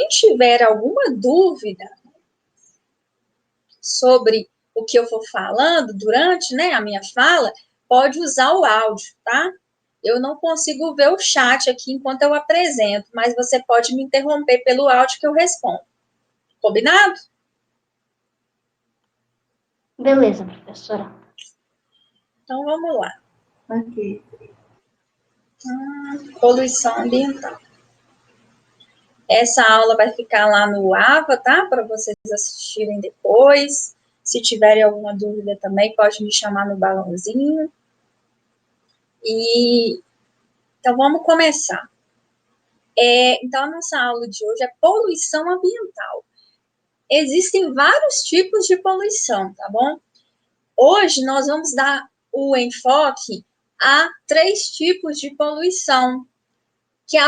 tiver alguma dúvida sobre o que eu for falando durante, né, a minha fala, pode usar o áudio, tá? Eu não consigo ver o chat aqui enquanto eu apresento, mas você pode me interromper pelo áudio que eu respondo. Combinado? Beleza, professora. Então, vamos lá. Ok. Poluição ambiental. Essa aula vai ficar lá no AVA, tá? Para vocês assistirem depois. Se tiverem alguma dúvida também, pode me chamar no balãozinho. Então, vamos começar. Então, a nossa aula de hoje é poluição ambiental. Existem vários tipos de poluição, tá bom? Hoje, nós vamos dar o enfoque a 3 tipos de poluição, que é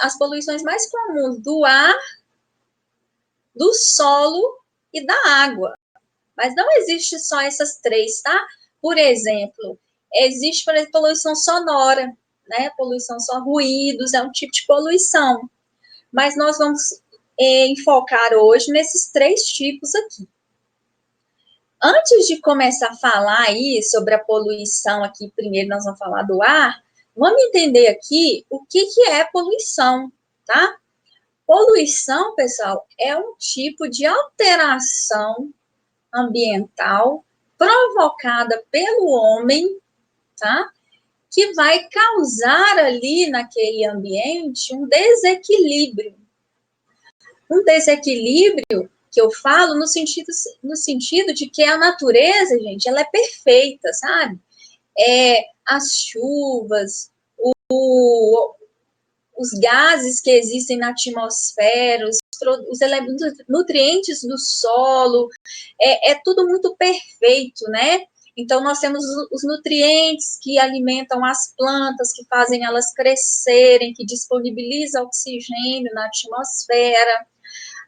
as poluições mais comuns do ar, do solo e da água. Mas não existe só essas 3, tá? Por exemplo, existe poluição sonora, né? Poluição só ruídos, é um tipo de poluição. Mas nós vamos enfocar hoje nesses 3 tipos aqui. Antes de começar a falar aí sobre a poluição aqui, primeiro nós vamos falar do ar, vamos entender aqui o que é poluição, tá? Poluição, pessoal, é um tipo de alteração ambiental provocada pelo homem, tá? Que vai causar ali naquele ambiente um desequilíbrio. Um desequilíbrio que eu falo no sentido de que a natureza, gente, ela é perfeita, sabe? As chuvas, os gases que existem na atmosfera, os elementos, nutrientes do solo, é tudo muito perfeito, né? Então, nós temos os nutrientes que alimentam as plantas, que fazem elas crescerem, que disponibilizam oxigênio na atmosfera.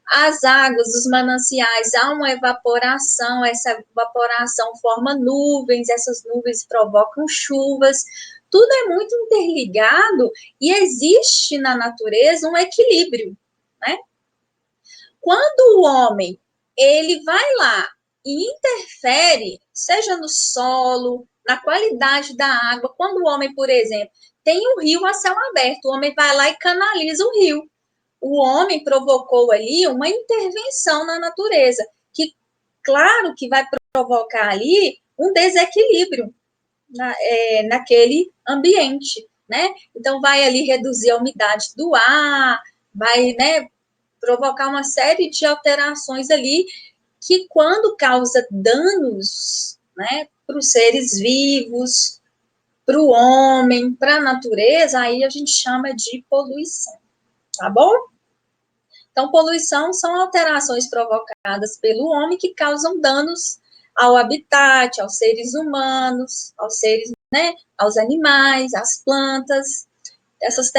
As águas dos mananciais, há uma evaporação, essa evaporação forma nuvens, essas nuvens provocam chuvas, tudo é muito interligado e existe na natureza um equilíbrio, né? Quando o homem, ele vai lá e interfere, seja no solo, na qualidade da água, quando o homem, por exemplo, tem um rio a céu aberto, o homem vai lá e canaliza o rio. O homem provocou ali uma intervenção na natureza, que, claro, que vai provocar ali um desequilíbrio naquele ambiente, né? Então, vai ali reduzir a umidade do ar, vai, né, provocar uma série de alterações ali, que quando causa danos, né, para os seres vivos, para o homem, para a natureza, aí a gente chama de poluição, tá bom? Então, poluição são alterações provocadas pelo homem que causam danos ao habitat, aos seres humanos, aos seres, né, aos animais, às plantas. Essas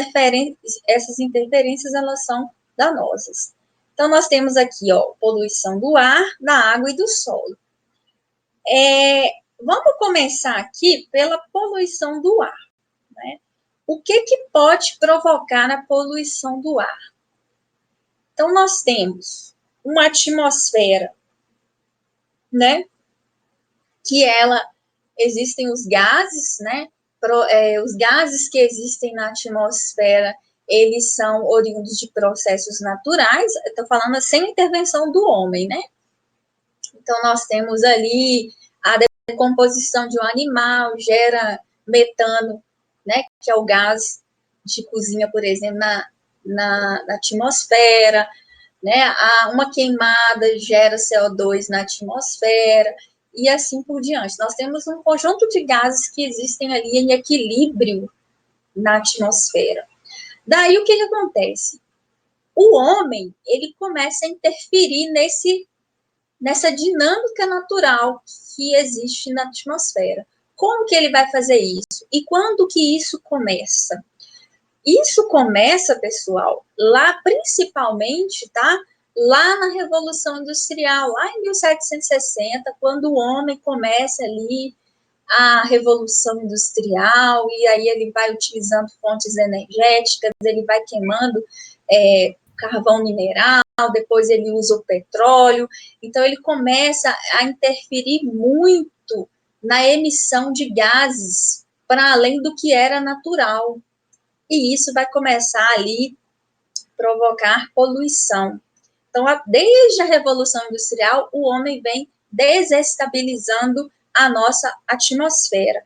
interferências, elas são danosas. Então, nós temos aqui, ó, poluição do ar, da água e do solo. Vamos começar aqui pela poluição do ar, né? O que pode provocar a poluição do ar? Então, nós temos uma atmosfera, né, que existem os gases, né, os gases que existem na atmosfera, eles são oriundos de processos naturais, estou falando sem intervenção do homem, né? Então, nós temos ali a decomposição de um animal, gera metano, né, que é o gás de cozinha, por exemplo, na atmosfera, né? Uma queimada gera CO2 na atmosfera, e assim por diante. Nós temos um conjunto de gases que existem ali em equilíbrio na atmosfera. Daí, o que acontece? O homem, ele começa a interferir nessa dinâmica natural que existe na atmosfera. Como que ele vai fazer isso? E quando que isso começa? Isso começa, pessoal, lá principalmente, tá? Lá na Revolução Industrial, lá em 1760, quando o homem começa ali a Revolução Industrial, e aí ele vai utilizando fontes energéticas, ele vai queimando carvão mineral, depois ele usa o petróleo, então ele começa a interferir muito na emissão de gases para além do que era natural. E isso vai começar ali a provocar poluição. Então, desde a Revolução Industrial, o homem vem desestabilizando a nossa atmosfera.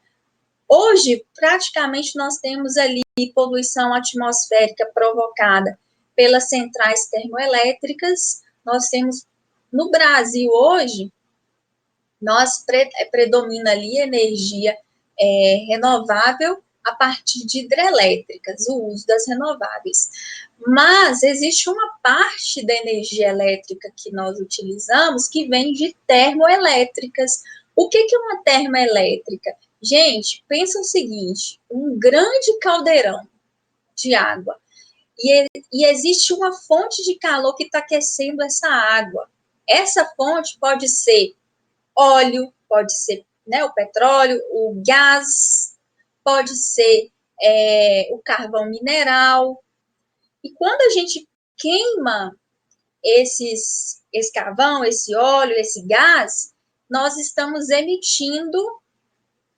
Hoje, praticamente, nós temos ali poluição atmosférica provocada pelas centrais termoelétricas. Nós temos, no Brasil, hoje, predomina ali energia renovável a partir de hidrelétricas, o uso das renováveis. Mas existe uma parte da energia elétrica que nós utilizamos que vem de termoelétricas. O que é uma termoelétrica? Gente, pensa o seguinte, um grande caldeirão de água, e existe uma fonte de calor que está aquecendo essa água. Essa fonte pode ser óleo, pode ser, né, o petróleo, o gás, pode ser o carvão mineral. E quando a gente queima esse carvão, esse óleo, esse gás, nós estamos emitindo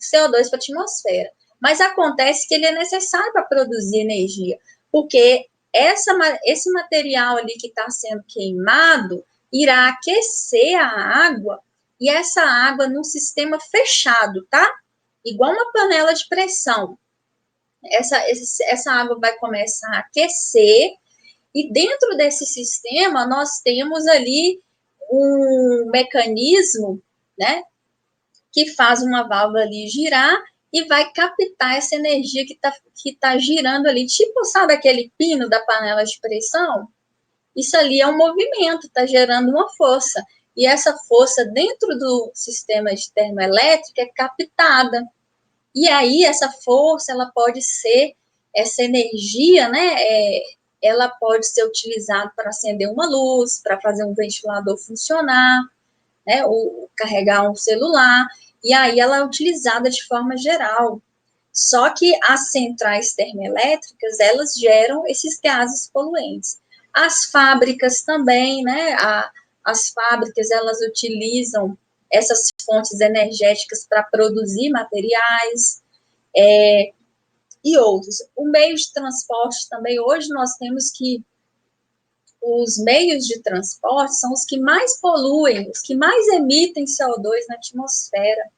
CO2 para a atmosfera. Mas acontece que ele é necessário para produzir energia, porque esse material ali que está sendo queimado irá aquecer a água, e essa água num sistema fechado, tá? Igual uma panela de pressão. Essa água vai começar a aquecer, e dentro desse sistema nós temos ali um mecanismo, né, que faz uma válvula ali girar e vai captar essa energia que tá girando ali. Tipo, sabe aquele pino da panela de pressão? Isso ali é um movimento, está gerando uma força. E essa força dentro do sistema de termoelétrica é captada. E aí, essa força, ela pode ser, essa energia, né, ela pode ser utilizada para acender uma luz, para fazer um ventilador funcionar, né, ou carregar um celular, e aí ela é utilizada de forma geral. Só que as centrais termoelétricas, elas geram esses gases poluentes. As fábricas também, né, as fábricas, elas utilizam essas fontes energéticas para produzir materiais, e outros. O meio de transporte também, hoje nós temos que os meios de transporte são os que mais poluem, os que mais emitem CO2 na atmosfera,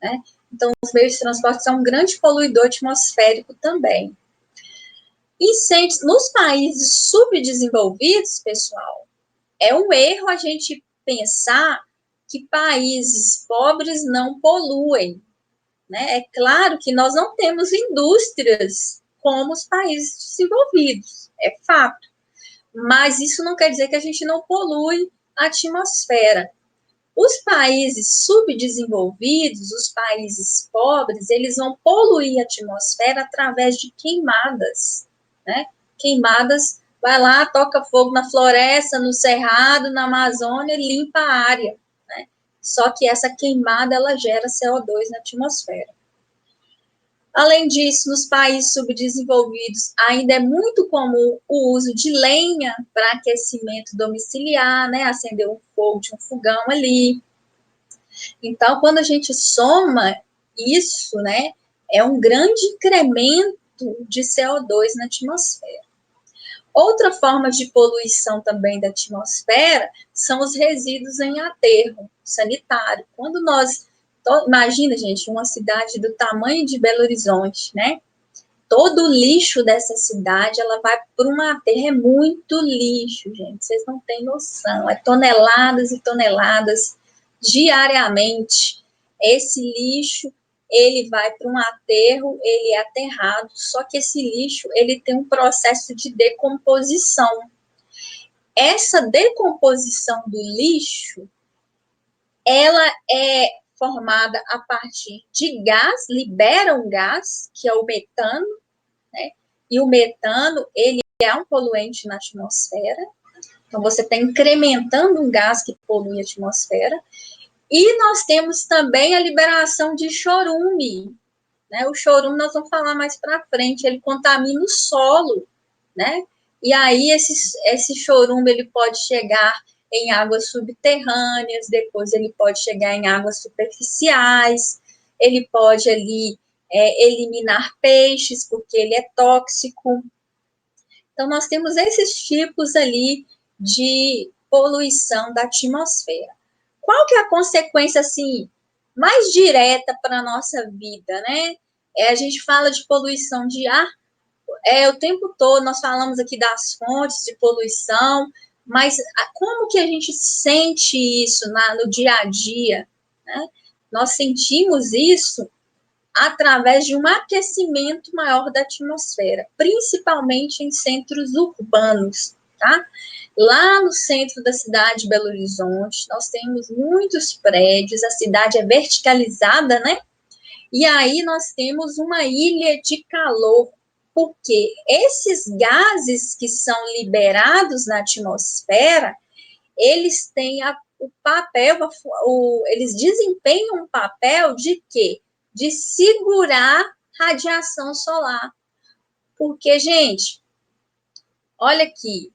né? Então, os meios de transporte são um grande poluidor atmosférico também. Incêndios nos países subdesenvolvidos, pessoal, é um erro a gente pensar que países pobres não poluem, né? É claro que nós não temos indústrias como os países desenvolvidos, é fato. Mas isso não quer dizer que a gente não polui a atmosfera. Os países subdesenvolvidos, os países pobres, eles vão poluir a atmosfera através de queimadas, né? Queimadas, vai lá, toca fogo na floresta, no cerrado, na Amazônia, limpa a área, né? Só que essa queimada, ela gera CO2 na atmosfera. Além disso, nos países subdesenvolvidos, ainda é muito comum o uso de lenha para aquecimento domiciliar, né? Acender um fogo de um fogão ali. Então, quando a gente soma isso, né, é um grande incremento de CO2 na atmosfera. Outra forma de poluição também da atmosfera são os resíduos em aterro sanitário. Quando nós imagina, gente, uma cidade do tamanho de Belo Horizonte, né? Todo o lixo dessa cidade, ela vai para um aterro, é muito lixo, gente, vocês não têm noção, é toneladas e toneladas diariamente. Esse lixo, ele vai para um aterro, ele é aterrado, só que esse lixo, ele tem um processo de decomposição. Essa decomposição do lixo, ela é formada a partir de gás, libera um gás, que é o metano, né? E o metano, ele é um poluente na atmosfera, então você está incrementando um gás que polui a atmosfera, e nós temos também a liberação de chorume, né? O chorume nós vamos falar mais para frente, ele contamina o solo, né? E aí esse chorume ele pode chegar em águas subterrâneas, depois ele pode chegar em águas superficiais, ele pode ali eliminar peixes, porque ele é tóxico. Então, nós temos esses tipos ali de poluição da atmosfera. Qual que é a consequência, assim, mais direta para a nossa vida, né? A gente fala de poluição de ar, o tempo todo nós falamos aqui das fontes de poluição, mas como que a gente sente isso no dia a dia, né? Nós sentimos isso através de um aquecimento maior da atmosfera, principalmente em centros urbanos, tá? Lá no centro da cidade de Belo Horizonte, nós temos muitos prédios, a cidade é verticalizada, né? E aí nós temos uma ilha de calor, porque esses gases que são liberados na atmosfera, eles têm o papel, eles desempenham um papel de quê? De segurar radiação solar. Porque, gente, olha aqui,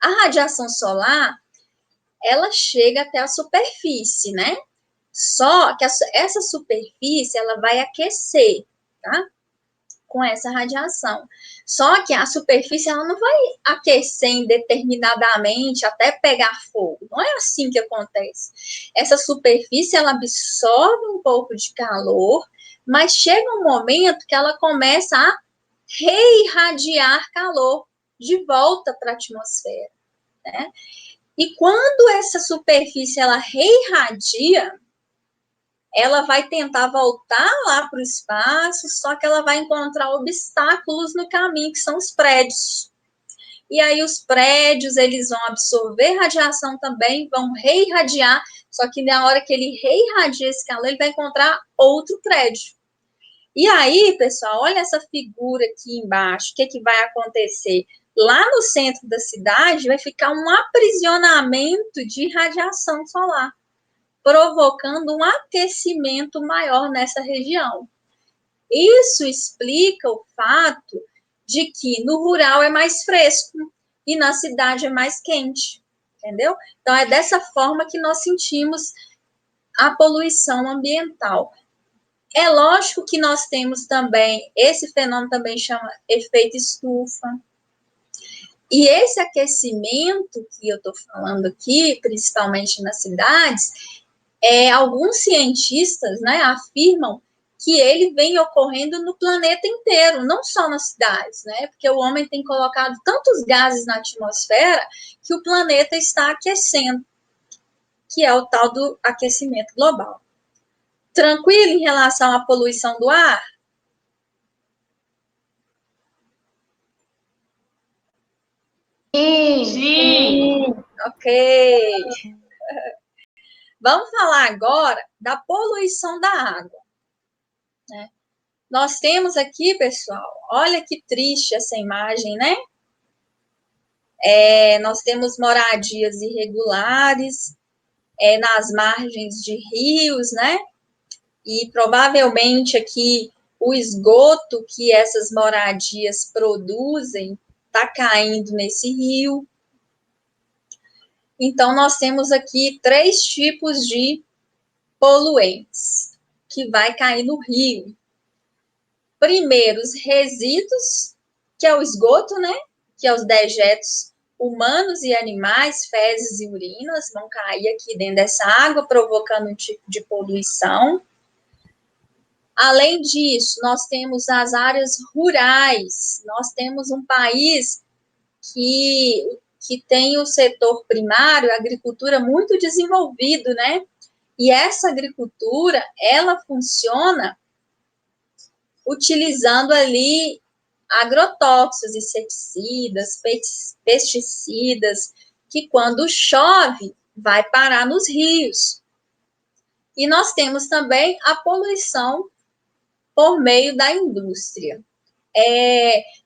a radiação solar, ela chega até a superfície, né? Só que essa superfície, ela vai aquecer, tá? Com essa radiação. Só que a superfície, ela não vai aquecer indeterminadamente até pegar fogo. Não é assim que acontece. Essa superfície, ela absorve um pouco de calor, mas chega um momento que ela começa a reirradiar calor de volta para a atmosfera, né? E quando essa superfície, ela reirradia, ela vai tentar voltar lá para o espaço, só que ela vai encontrar obstáculos no caminho, que são os prédios. E aí os prédios, eles vão absorver radiação também, vão reirradiar, só que na hora que ele reirradia esse calor, ele vai encontrar outro prédio. E aí, pessoal, olha essa figura aqui embaixo, o que vai acontecer? Lá no centro da cidade vai ficar um aprisionamento de radiação solar, provocando um aquecimento maior nessa região. Isso explica o fato de que no rural é mais fresco e na cidade é mais quente, entendeu? Então, é dessa forma que nós sentimos a poluição ambiental. É lógico que nós temos também, esse fenômeno também chama efeito estufa. E esse aquecimento que eu estou falando aqui, principalmente nas cidades, alguns cientistas, né, afirmam que ele vem ocorrendo no planeta inteiro, não só nas cidades, né, porque o homem tem colocado tantos gases na atmosfera que o planeta está aquecendo, que é o tal do aquecimento global. Tranquilo em relação à poluição do ar? Sim. Ok. Vamos falar agora da poluição da água, né? Nós temos aqui, pessoal, olha que triste essa imagem, né? Nós temos moradias irregulares nas margens de rios, né? E provavelmente aqui o esgoto que essas moradias produzem está caindo nesse rio. Então, nós temos aqui 3 tipos de poluentes que vai cair no rio. Primeiro, os resíduos, que é o esgoto, né? Que é os dejetos humanos e animais, fezes e urinas, vão cair aqui dentro dessa água, provocando um tipo de poluição. Além disso, nós temos as áreas rurais. Nós temos um país que tem o setor primário, a agricultura muito desenvolvido, né? E essa agricultura, ela funciona utilizando ali agrotóxicos, inseticidas, pesticidas, que quando chove, vai parar nos rios. E nós temos também a poluição por meio da indústria.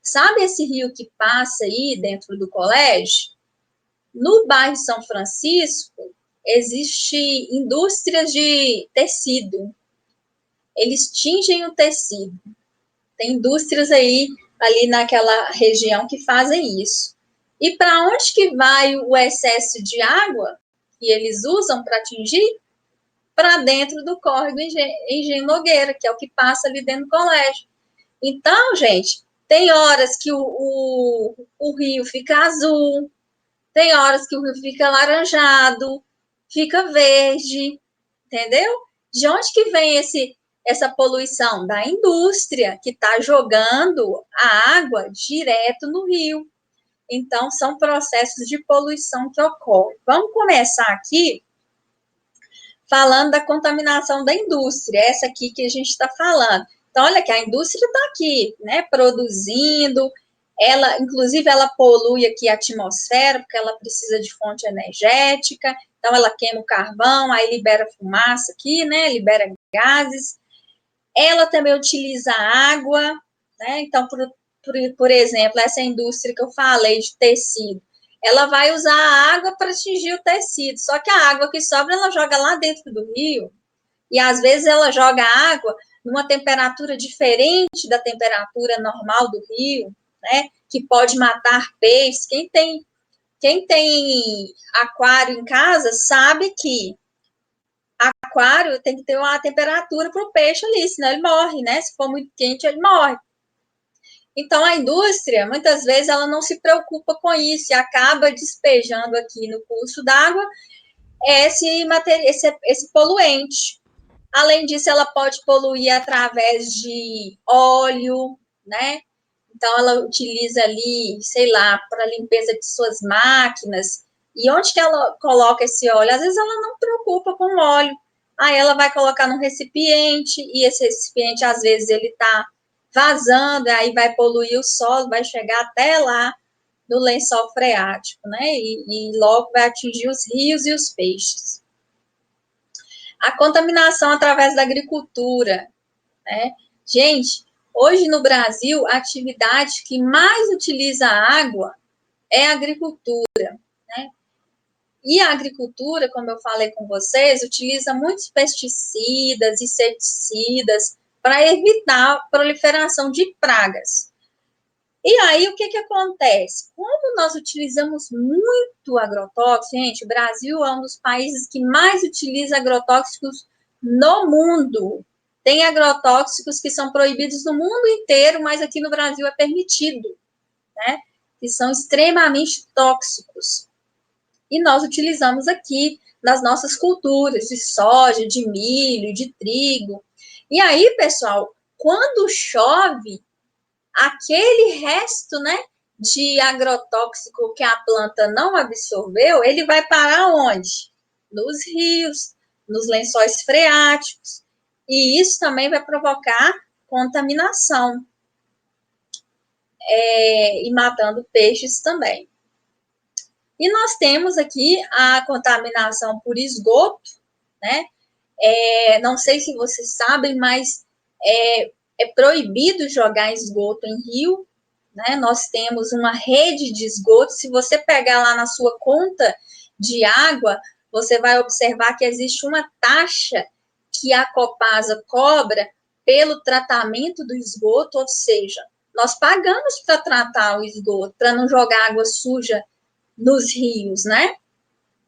Sabe esse rio que passa aí dentro do colégio? No bairro São Francisco, existe indústrias de tecido. Eles tingem o tecido. Tem indústrias aí, ali naquela região que fazem isso. E para onde que vai o excesso de água que eles usam para tingir? Para dentro do córrego Engenho Nogueira, que é o que passa ali dentro do colégio. Então, gente, tem horas que o rio fica azul, tem horas que o rio fica laranjado, fica verde, entendeu? De onde que vem essa poluição? Da indústria, que está jogando a água direto no rio. Então, são processos de poluição que ocorrem. Vamos começar aqui falando da contaminação da indústria, essa aqui que a gente está falando. Então, olha que a indústria está aqui, né, produzindo, ela, inclusive, ela polui aqui a atmosfera, porque ela precisa de fonte energética, então ela queima o carvão, aí libera fumaça aqui, né, libera gases. Ela também utiliza água, né, então, por exemplo, essa indústria que eu falei de tecido, ela vai usar a água para atingir o tecido, só que a água que sobra, ela joga lá dentro do rio, e às vezes ela joga a água numa temperatura diferente da temperatura normal do rio, né, que pode matar peixes. Quem tem aquário em casa sabe que aquário tem que ter uma temperatura para o peixe ali, senão ele morre, né, se for muito quente, ele morre. Então, a indústria, muitas vezes, ela não se preocupa com isso e acaba despejando aqui no curso d'água esse poluente. Além disso, ela pode poluir através de óleo, né? Então, ela utiliza ali, sei lá, para limpeza de suas máquinas. E onde que ela coloca esse óleo? Às vezes, ela não preocupa com o óleo. Aí, ela vai colocar num recipiente, e esse recipiente, às vezes, ele está vazando, aí vai poluir o solo, vai chegar até lá no lençol freático, né? E logo vai atingir os rios e os peixes. A contaminação através da agricultura, né? Gente, hoje no Brasil, a atividade que mais utiliza água é a agricultura, né? E a agricultura, como eu falei com vocês, utiliza muitos pesticidas, inseticidas para evitar a proliferação de pragas. E aí, o que acontece? Como nós utilizamos muito agrotóxico, gente, o Brasil é um dos países que mais utiliza agrotóxicos no mundo. Tem agrotóxicos que são proibidos no mundo inteiro, mas aqui no Brasil é permitido, né? Que são extremamente tóxicos. E nós utilizamos aqui nas nossas culturas de soja, de milho, de trigo. E aí, pessoal, quando chove, aquele resto, né, de agrotóxico que a planta não absorveu, ele vai parar onde? Nos rios, nos lençóis freáticos. E isso também vai provocar contaminação e matando peixes também. E nós temos aqui a contaminação por esgoto, né? Não sei se vocês sabem, mas é proibido jogar esgoto em rio, né? Nós temos uma rede de esgoto. Se você pegar lá na sua conta de água, você vai observar que existe uma taxa que a Copasa cobra pelo tratamento do esgoto, ou seja, nós pagamos para tratar o esgoto, para não jogar água suja nos rios, né?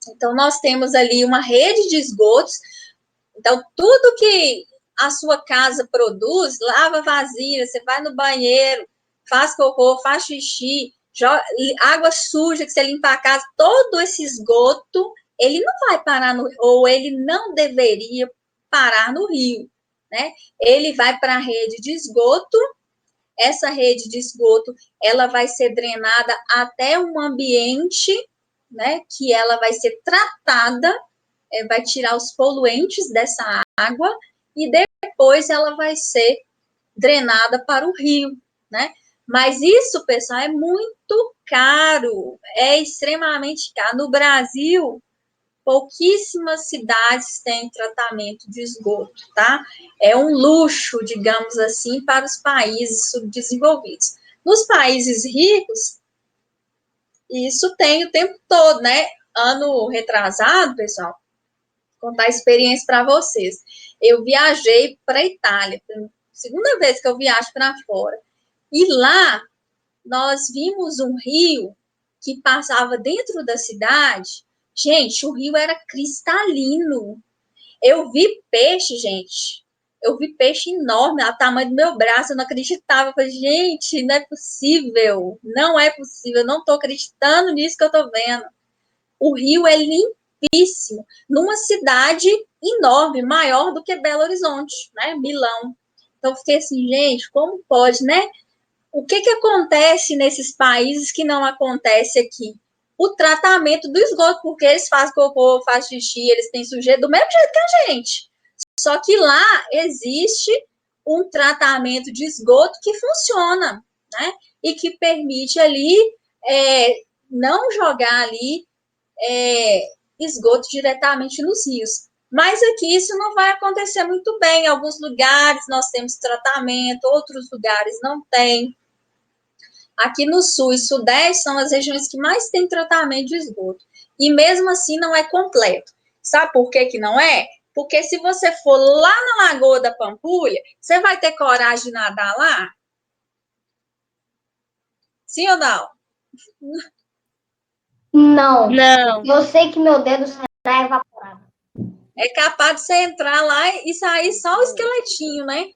Então, nós temos ali uma rede de esgotos. Então, tudo que a sua casa produz, lava vasilha, você vai no banheiro, faz cocô, faz xixi, joga, água suja que você limpa a casa, todo esse esgoto, ele não vai parar no, ou ele não deveria parar no rio, né? Ele vai para a rede de esgoto. Essa rede de esgoto, ela vai ser drenada até um ambiente, né, que ela vai ser tratada, vai tirar os poluentes dessa água e depois ela vai ser drenada para o rio, né? Mas isso, pessoal, é muito caro, é extremamente caro. No Brasil, pouquíssimas cidades têm tratamento de esgoto, tá? É um luxo, digamos assim, para os países subdesenvolvidos. Nos países ricos, isso tem o tempo todo, né? Ano retrasado, pessoal, contar a experiência para vocês. Eu viajei para a Itália, segunda vez que eu viajo para fora. E lá nós vimos um rio que passava dentro da cidade. Gente, o rio era cristalino. Eu vi peixe, gente. Eu vi peixe enorme, ao tamanho do meu braço. Eu não acreditava. Eu falei, gente, não é possível. Não é possível. Eu não estou acreditando nisso que eu estou vendo. O rio é limpíssimo. Numa cidade enorme, maior do que Belo Horizonte, né? Milão. Então, eu fiquei assim, gente, como pode, né? O que acontece nesses países que não acontece aqui? O tratamento do esgoto, porque eles fazem cocô, fazem xixi, eles têm sujeira do mesmo jeito que a gente. Só que lá existe um tratamento de esgoto que funciona, né? E que permite ali não jogar ali esgoto diretamente nos rios. Mas aqui isso não vai acontecer muito bem. Em alguns lugares nós temos tratamento, outros lugares não tem. Aqui no sul e sudeste são as regiões que mais têm tratamento de esgoto. E mesmo assim não é completo. Sabe por que não é? Porque se você for lá na Lagoa da Pampulha, você vai ter coragem de nadar lá? Sim ou não? Não. Não. Eu sei que meu dedo será evaporado. É capaz de você entrar lá e sair só o esqueletinho, né?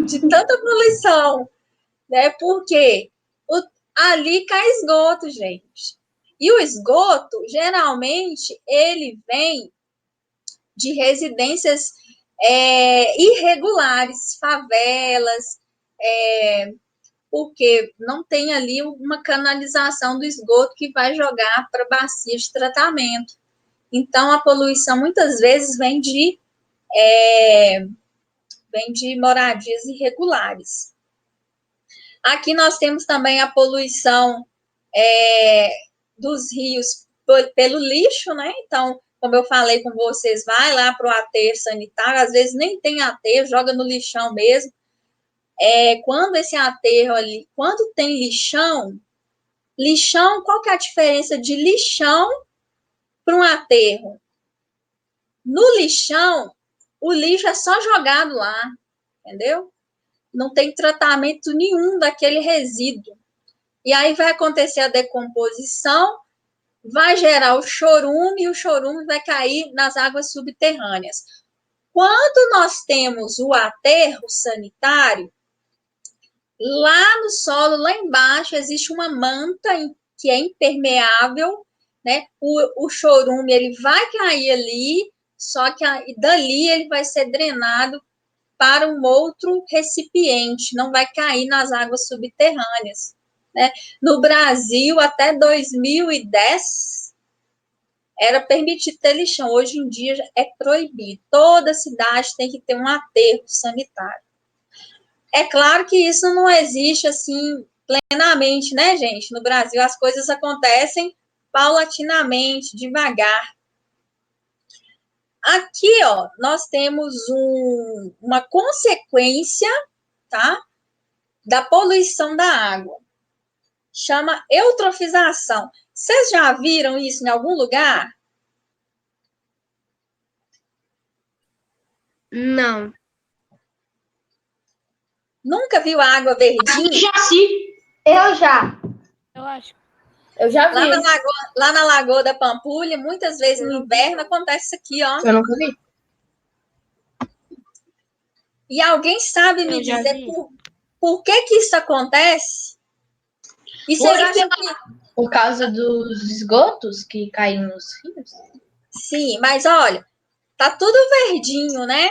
De tanta poluição. Né? Porque ali cai esgoto, gente. E o esgoto, geralmente, ele vem de residências irregulares, favelas, porque não tem ali uma canalização do esgoto que vai jogar para bacia de tratamento. Então, a poluição muitas vezes vem de moradias irregulares. Aqui nós temos também a poluição dos rios pelo lixo, né? Então, como eu falei com vocês, vai lá para o aterro sanitário, às vezes nem tem aterro, joga no lixão mesmo. Quando esse aterro ali, quando tem lixão, qual que é a diferença de lixão para um aterro? No lixão, o lixo é só jogado lá, entendeu? Não tem tratamento nenhum daquele resíduo. E aí vai acontecer a decomposição, vai gerar o chorume e o chorume vai cair nas águas subterrâneas. Quando nós temos o aterro sanitário, lá no solo, lá embaixo, existe uma manta que é impermeável, né? O chorume ele vai cair ali, só que dali ele vai ser drenado para um outro recipiente, não vai cair nas águas subterrâneas. Né? No Brasil, até 2010, era permitido ter lixão. Hoje em dia é proibido. Toda cidade tem que ter um aterro sanitário. É claro que isso não existe assim plenamente, né, gente? No Brasil as coisas acontecem paulatinamente, devagar. Aqui, ó, nós temos uma consequência, tá, da poluição da água. Chama eutrofização. Vocês já viram isso em algum lugar? Não. Nunca viu água verdinha? Já sim. Eu já. Eu acho. Eu já vi. Lá na Lagoa da Pampulha, muitas vezes no inverno acontece isso aqui, ó. Eu nunca vi. E alguém sabe me dizer por que isso acontece? E vocês acham que... Por causa dos esgotos que caem nos rios? Sim, mas olha, tá tudo verdinho, né?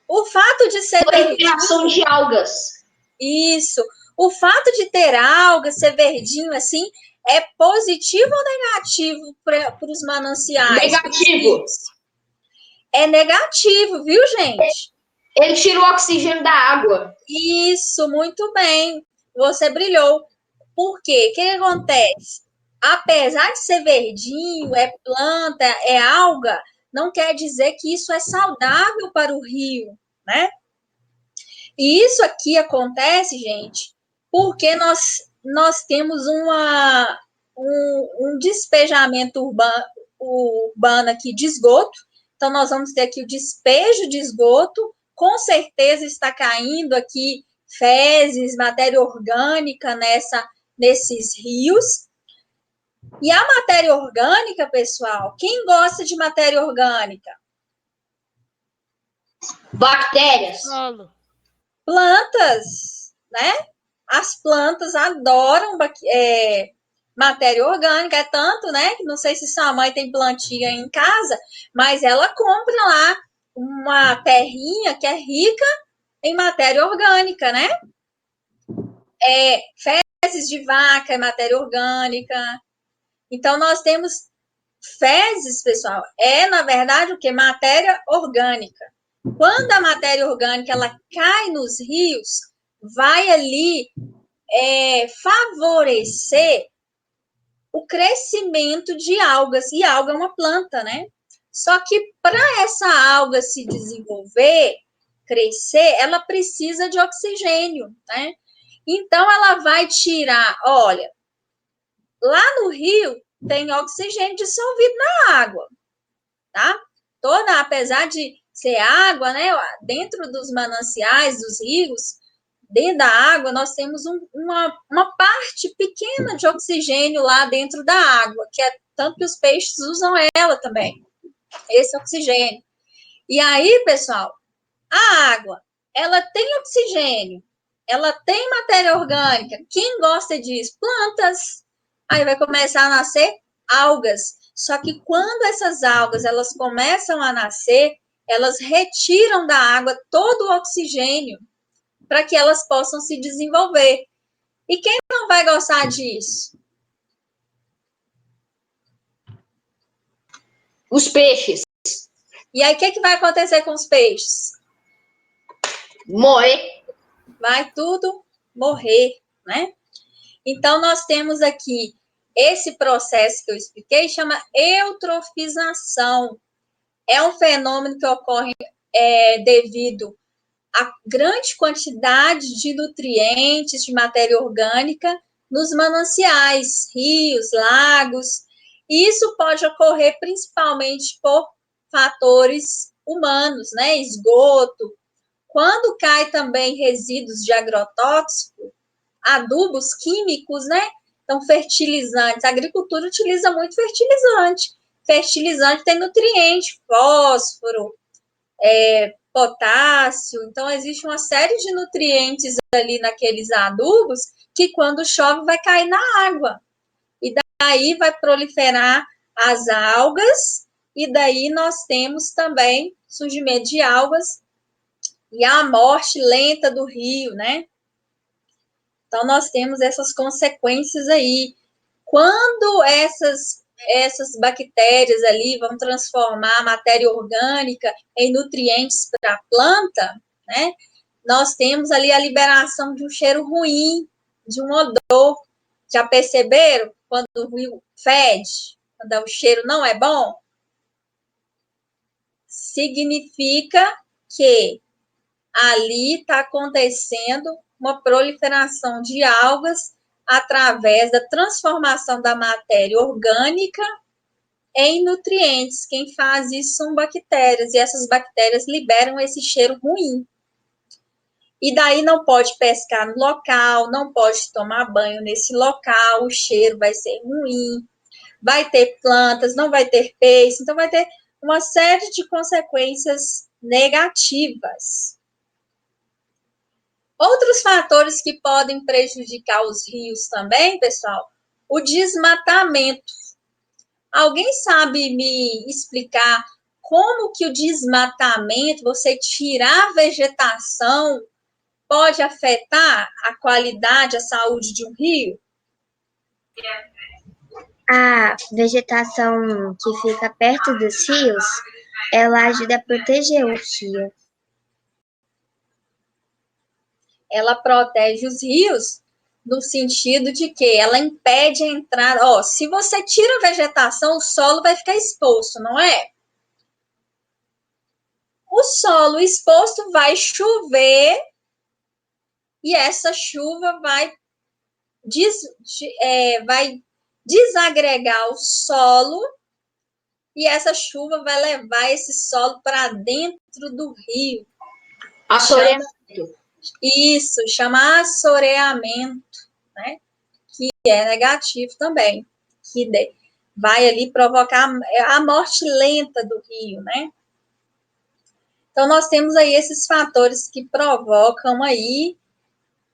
O fato de ser verdinho... Criação de algas. Isso. O fato de ter algas, ser verdinho assim, é positivo ou negativo para os mananciais? Negativo. É negativo, viu, gente? Ele tira o oxigênio da água. Isso, muito bem. Você brilhou. Por quê? O que acontece? Apesar de ser verdinho, é planta, é alga, não quer dizer que isso é saudável para o rio, né? E isso aqui acontece, gente, porque nós temos um despejamento urbano aqui de esgoto, Então, nós vamos ter aqui o despejo de esgoto, com certeza está caindo aqui fezes, matéria orgânica nesses rios. E a matéria orgânica, pessoal, quem gosta de matéria orgânica? Bactérias. Solo. Plantas, né? As plantas adoram matéria orgânica, é tanto, né? Que não sei se sua mãe tem plantinha em casa, mas ela compra lá uma terrinha que é rica em matéria orgânica, né? Fezes de vaca é matéria orgânica. Então, nós temos fezes, pessoal, na verdade, o que? Matéria orgânica. Quando a matéria orgânica ela cai nos rios, vai ali favorecer o crescimento de algas. E alga é uma planta, né? Só que para essa alga se desenvolver, crescer, ela precisa de oxigênio, né? Então, ela vai tirar, olha, lá no rio tem oxigênio dissolvido na água, tá? Apesar de ser água, né? Dentro dos mananciais, dos rios, dentro da água, nós temos uma parte pequena de oxigênio lá dentro da água, que é tanto que os peixes usam ela também, esse oxigênio. E aí, pessoal, a água, ela tem oxigênio, ela tem matéria orgânica. Quem gosta disso? Plantas. Aí vai começar a nascer algas. Só que quando essas algas elas começam a nascer, elas retiram da água todo o oxigênio para que elas possam se desenvolver. E quem não vai gostar disso? Os peixes. E aí, o que vai acontecer com os peixes? Morrer. Vai tudo morrer, né? Então, nós temos aqui esse processo que eu expliquei, chama eutrofização. É um fenômeno que ocorre devido à grande quantidade de nutrientes, de matéria orgânica nos mananciais, rios, lagos. E isso pode ocorrer principalmente por fatores humanos, né? Esgoto. Quando cai também resíduos de agrotóxico, adubos químicos, né? Então, fertilizantes. A agricultura utiliza muito fertilizante. Fertilizante tem nutriente, fósforo, potássio. Então, existe uma série de nutrientes ali naqueles adubos que, quando chove, vai cair na água. E daí vai proliferar as algas, e daí nós temos também surgimento de algas e a morte lenta do rio, né? Então, nós temos essas consequências aí. Quando essas bactérias ali vão transformar a matéria orgânica em nutrientes para a planta, né? Nós temos ali a liberação de um cheiro ruim, de um odor. Já perceberam quando o rio fede, quando o cheiro não é bom? Significa que ali está acontecendo uma proliferação de algas através da transformação da matéria orgânica em nutrientes. Quem faz isso são bactérias, e essas bactérias liberam esse cheiro ruim. E daí não pode pescar no local, não pode tomar banho nesse local, o cheiro vai ser ruim, vai ter plantas, não vai ter peixe, então vai ter uma série de consequências negativas. Outros fatores que podem prejudicar os rios também, pessoal, o desmatamento. Alguém sabe me explicar como que o desmatamento, você tirar a vegetação, pode afetar a qualidade, a saúde de um rio? A vegetação que fica perto dos rios, ela ajuda a proteger o rio. Ela protege os rios no sentido de que ela impede a entrada. Se você tira a vegetação, o solo vai ficar exposto, não é? O solo exposto vai chover e essa chuva vai desagregar o solo e essa chuva vai levar esse solo para dentro do rio. Assoreamento. Isso, chama assoreamento, né? Que é negativo também, que vai ali provocar a morte lenta do rio, né? Então, nós temos aí esses fatores que provocam aí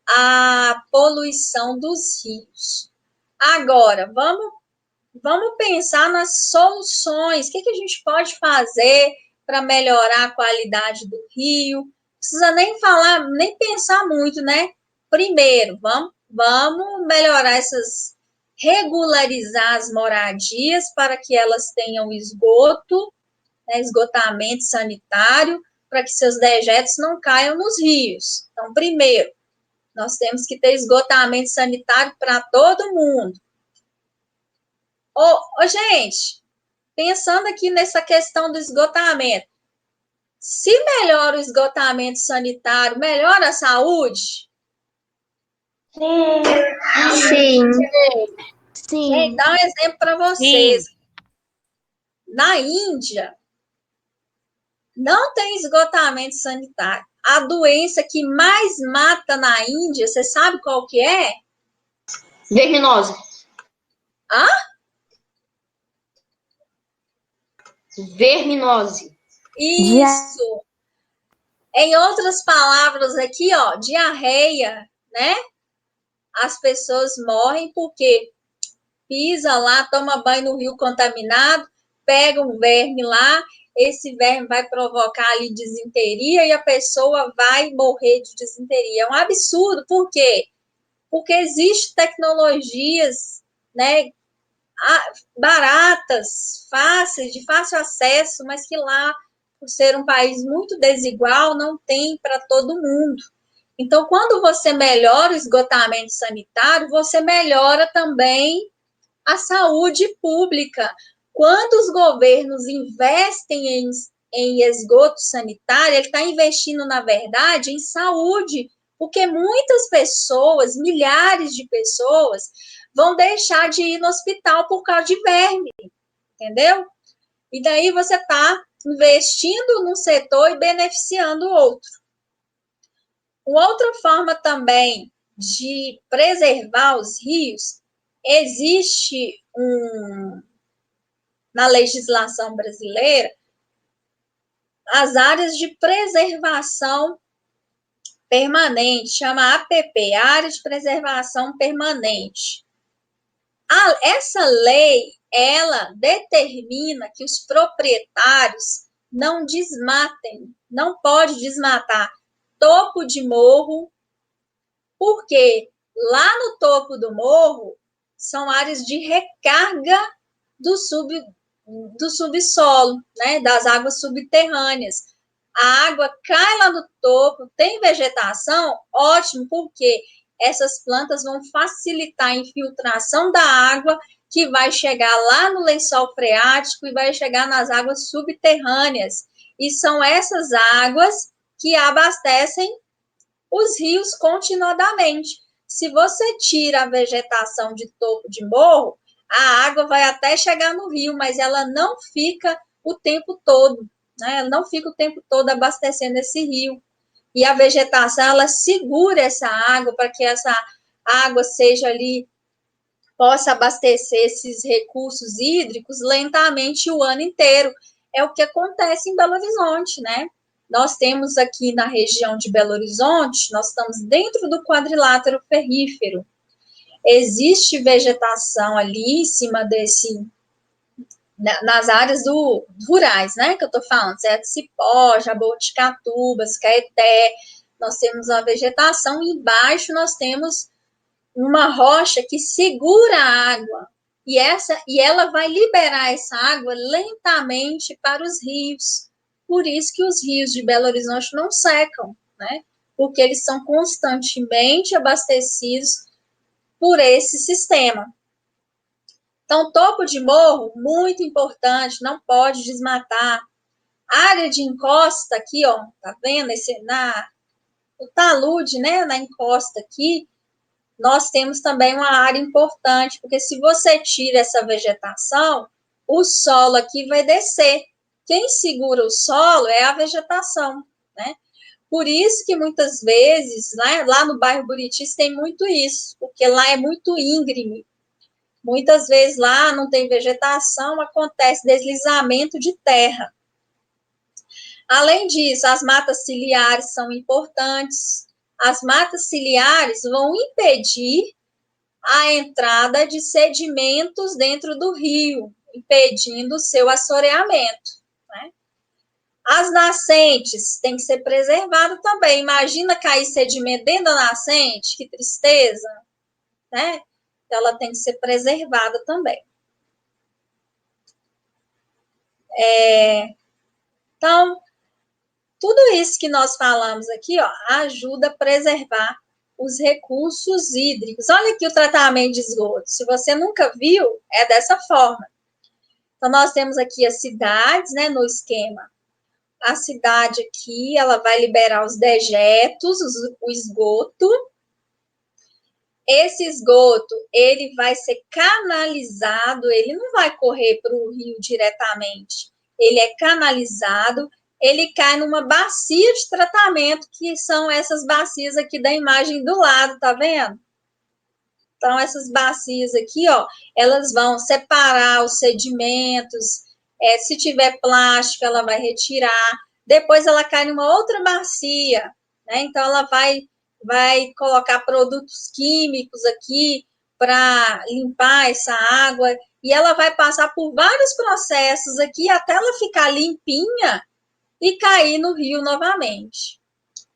a poluição dos rios. Agora, vamos pensar nas soluções. O que a gente pode fazer para melhorar a qualidade do rio? Não precisa nem falar, nem pensar muito, né? Primeiro, vamos melhorar regularizar as moradias para que elas tenham esgoto, né, esgotamento sanitário, para que seus dejetos não caiam nos rios. Então, primeiro, nós temos que ter esgotamento sanitário para todo mundo. Gente, pensando aqui nessa questão do esgotamento, se melhora o esgotamento sanitário, melhora a saúde? Sim. Gente, dá um exemplo para vocês. Sim. Na Índia, não tem esgotamento sanitário. A doença que mais mata na Índia, você sabe qual que é? Verminose. Hã? Verminose. Isso. Em outras palavras aqui, ó, diarreia, né? As pessoas morrem porque pisa lá, toma banho no rio contaminado, pega um verme lá, esse verme vai provocar ali disenteria e a pessoa vai morrer de disenteria. É um absurdo, por quê? Porque existem tecnologias, né, baratas, fáceis, de fácil acesso, mas que lá, por ser um país muito desigual, não tem para todo mundo. Então, quando você melhora o esgotamento sanitário, você melhora também a saúde pública. Quando os governos investem em esgoto sanitário, ele está investindo, na verdade, em saúde, porque muitas pessoas, milhares de pessoas, vão deixar de ir no hospital por causa de verme, entendeu? E daí você está investindo num setor e beneficiando o outro. Uma outra forma também de preservar os rios, existe na legislação brasileira as áreas de preservação permanente, chama APP, Área de Preservação Permanente. Essa lei, ela determina que os proprietários não desmatem, não pode desmatar topo de morro, porque lá no topo do morro são áreas de recarga do subsolo, né, das águas subterrâneas. A água cai lá no topo, tem vegetação, ótimo, porque essas plantas vão facilitar a infiltração da água que vai chegar lá no lençol freático e vai chegar nas águas subterrâneas. E são essas águas que abastecem os rios continuadamente. Se você tira a vegetação de topo de morro, a água vai até chegar no rio, mas ela não fica o tempo todo, né? Ela não fica o tempo todo abastecendo esse rio. E a vegetação, ela segura essa água para que essa água seja ali, possa abastecer esses recursos hídricos lentamente o ano inteiro. É o que acontece em Belo Horizonte, né? Nós temos aqui na região de Belo Horizonte, nós estamos dentro do quadrilátero ferrífero. Existe vegetação ali em cima nas áreas rurais, né, que eu tô falando, certo? Cipó, jaboticatubas, caeté, nós temos uma vegetação e embaixo nós temos uma rocha que segura a água e ela vai liberar essa água lentamente para os rios. Por isso que os rios de Belo Horizonte não secam, né? Porque eles são constantemente abastecidos por esse sistema. Então, topo de morro, muito importante, não pode desmatar. Área de encosta aqui, ó, tá vendo? O talude, né, na encosta aqui, nós temos também uma área importante, porque se você tira essa vegetação, o solo aqui vai descer. Quem segura o solo é a vegetação, né? Por isso que muitas vezes, né, lá no bairro Buritis tem muito isso, porque lá é muito íngreme. Muitas vezes lá não tem vegetação, acontece deslizamento de terra. Além disso, as matas ciliares são importantes. As matas ciliares vão impedir a entrada de sedimentos dentro do rio, impedindo o seu assoreamento, né? As nascentes têm que ser preservadas também. Imagina cair sedimento dentro da nascente, que tristeza, né? Ela tem que ser preservada também. Então, tudo isso que nós falamos aqui, ó, ajuda a preservar os recursos hídricos. Olha aqui o tratamento de esgoto. Se você nunca viu, é dessa forma. Então, nós temos aqui as cidades, né, no esquema. A cidade aqui, ela vai liberar os dejetos, o esgoto. Esse esgoto, ele vai ser canalizado, ele não vai correr para o rio diretamente. Ele é canalizado, ele cai numa bacia de tratamento, que são essas bacias aqui da imagem do lado, tá vendo? Então, essas bacias aqui, ó, elas vão separar os sedimentos, se tiver plástico, ela vai retirar, depois ela cai numa outra bacia, né? Então, ela vai colocar produtos químicos aqui para limpar essa água, e ela vai passar por vários processos aqui até ela ficar limpinha e cair no rio novamente.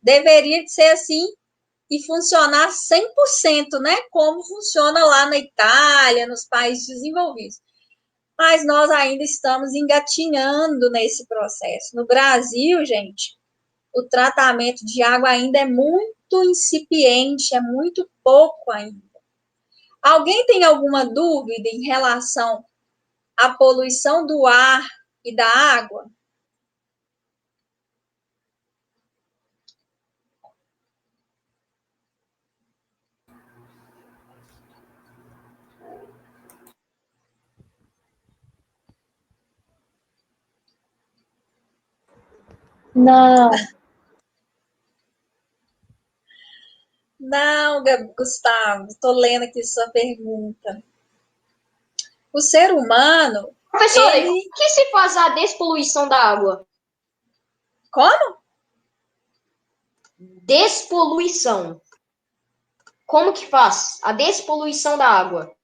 Deveria ser assim e funcionar 100%, né? Como funciona lá na Itália, nos países desenvolvidos. Mas nós ainda estamos engatinhando nesse processo. No Brasil, gente, o tratamento de água ainda é muito incipiente, é muito pouco ainda. Alguém tem alguma dúvida em relação à poluição do ar e da água? Não. Não, Gustavo, estou lendo aqui sua pergunta. O ser humano, Professora, ele... como que se faz a despoluição da água? Como? Despoluição. Como que faz a despoluição da água?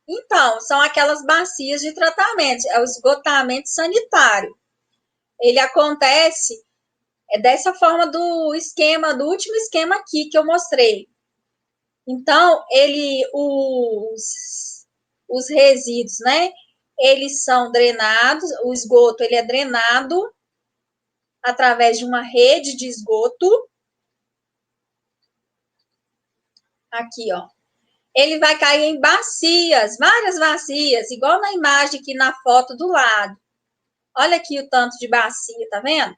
Então, são aquelas bacias de tratamento, é o esgotamento sanitário. Ele acontece dessa forma do esquema, do último esquema aqui que eu mostrei. Então, os resíduos, né? Eles são drenados, o esgoto ele é drenado através de uma rede de esgoto. Aqui, ó. Ele vai cair em bacias, várias bacias, igual na imagem aqui na foto do lado. Olha aqui o tanto de bacia, tá vendo?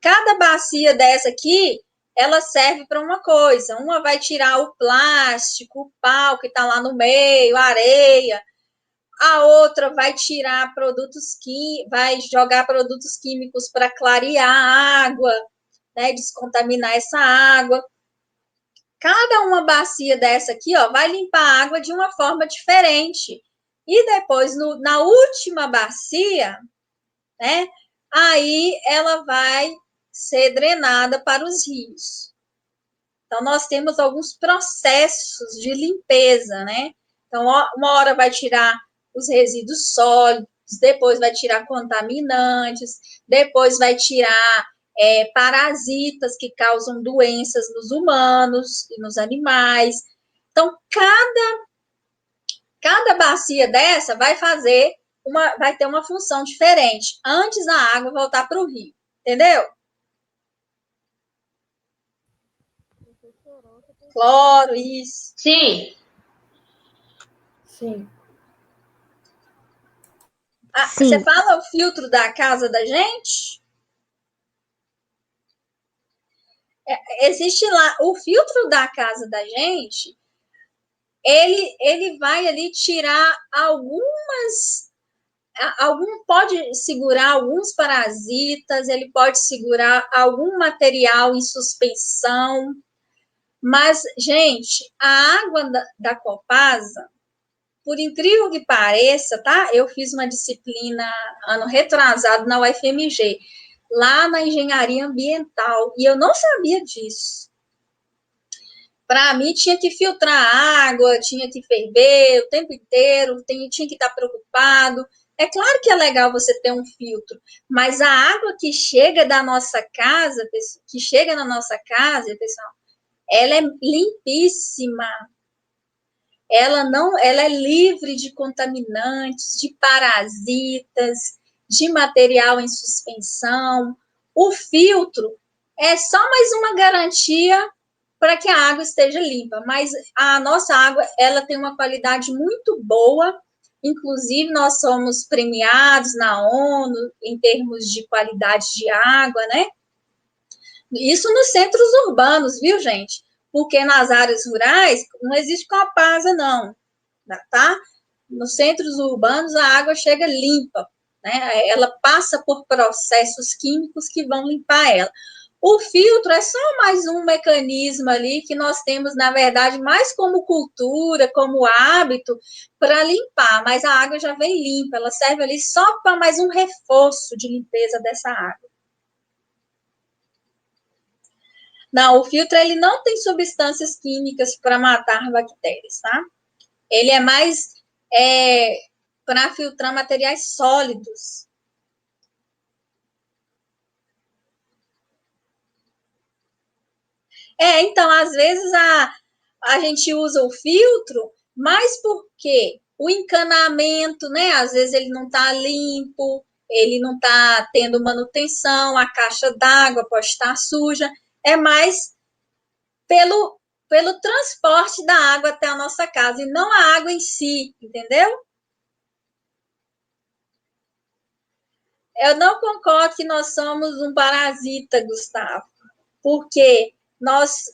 Cada bacia dessa aqui, ela serve para uma coisa. Uma vai tirar o plástico, o pau que está lá no meio, a areia. A outra vai tirar produtos químicos, vai jogar produtos químicos para clarear a água, né, descontaminar essa água. Cada uma bacia dessa aqui, ó, vai limpar a água de uma forma diferente. E depois, na última bacia, né, aí ela vai ser drenada para os rios. Então, nós temos alguns processos de limpeza, né? Então, uma hora vai tirar os resíduos sólidos, depois vai tirar contaminantes, depois vai tirar parasitas que causam doenças nos humanos e nos animais. Então, cada bacia dessa vai ter uma função diferente antes da água voltar para o rio, entendeu? Cloro, isso. Sim. Sim. Sim. Você fala o filtro da casa da gente? Existe lá o filtro da casa da gente. ele vai ali tirar pode segurar alguns parasitas, ele pode segurar algum material em suspensão, mas, gente, a água da Copasa, por incrível que pareça, tá? Eu fiz uma disciplina ano retrasado na UFMG, lá na engenharia ambiental, e eu não sabia disso. Para mim, tinha que filtrar água, tinha que ferver o tempo inteiro, tinha que estar preocupado. É claro que é legal você ter um filtro, mas a água que chega da nossa casa, que chega na nossa casa, pessoal, ela é limpíssima. Ela é livre de contaminantes, de parasitas, de material em suspensão. O filtro é só mais uma garantia para que a água esteja limpa, mas a nossa água, ela tem uma qualidade muito boa, inclusive nós somos premiados na ONU em termos de qualidade de água, né? Isso nos centros urbanos, viu, gente? Porque nas áreas rurais não existe Copasa, não, tá? Nos centros urbanos a água chega limpa, né? Ela passa por processos químicos que vão limpar ela. O filtro é só mais um mecanismo ali que nós temos, na verdade, mais como cultura, como hábito, para limpar, mas a água já vem limpa, ela serve ali só para mais um reforço de limpeza dessa água. Não, o filtro ele não tem substâncias químicas para matar bactérias, tá? Ele é mais para filtrar materiais sólidos. Então, às vezes a gente usa o filtro, mas porque o encanamento, né? Às vezes ele não está limpo, ele não está tendo manutenção, a caixa d'água pode estar suja. É mais pelo transporte da água até a nossa casa, e não a água em si, entendeu? Eu não concordo que nós somos um parasita, Gustavo, porque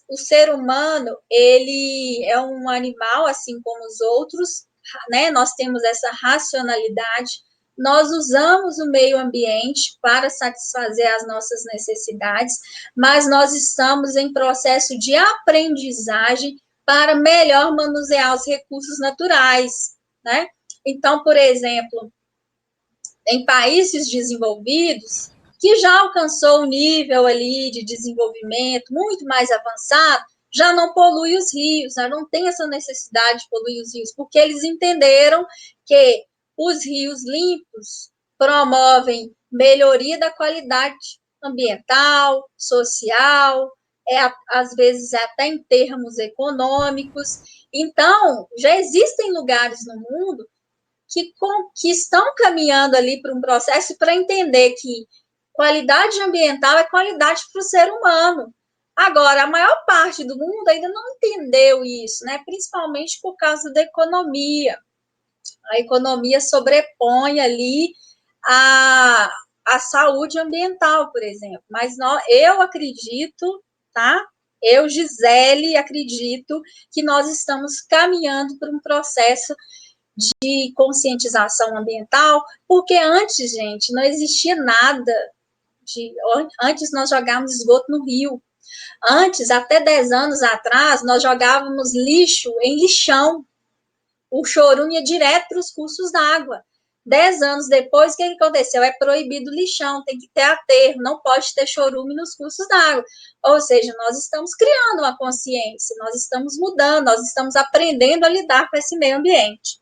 o ser humano, ele é um animal, assim como os outros, né? Nós temos essa racionalidade, nós usamos o meio ambiente para satisfazer as nossas necessidades, mas nós estamos em processo de aprendizagem para melhor manusear os recursos naturais, né? Então, por exemplo, em países desenvolvidos, que já alcançou um nível ali de desenvolvimento muito mais avançado, já não polui os rios, já não tem essa necessidade de poluir os rios, porque eles entenderam que os rios limpos promovem melhoria da qualidade ambiental, social, às vezes até em termos econômicos. Então, já existem lugares no mundo que estão caminhando ali para um processo para entender que qualidade ambiental é qualidade para o ser humano. Agora, a maior parte do mundo ainda não entendeu isso, né? Principalmente por causa da economia. A economia sobrepõe ali a saúde ambiental, por exemplo. Mas eu acredito, tá? Eu, Gisele, acredito que nós estamos caminhando para um processo de conscientização ambiental, porque antes, gente, não existia nada. Antes nós jogávamos esgoto no rio. Antes, até 10 anos atrás, nós jogávamos lixo em lixão. O chorume ia direto para os cursos d'água. 10 anos depois, o que aconteceu? É proibido lixão, tem que ter aterro, não pode ter chorume nos cursos d'água. Ou seja, nós estamos criando uma consciência, nós estamos mudando, nós estamos aprendendo a lidar com esse meio ambiente.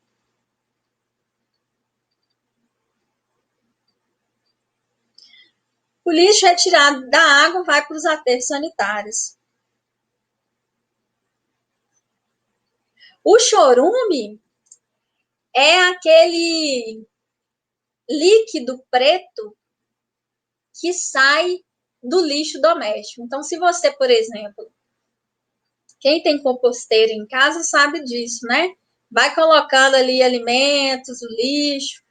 O lixo retirado da água vai para os aterros sanitários. O chorume é aquele líquido preto que sai do lixo doméstico. Então, se você, por exemplo, quem tem composteira em casa sabe disso, né? Vai colocando ali alimentos, o lixo,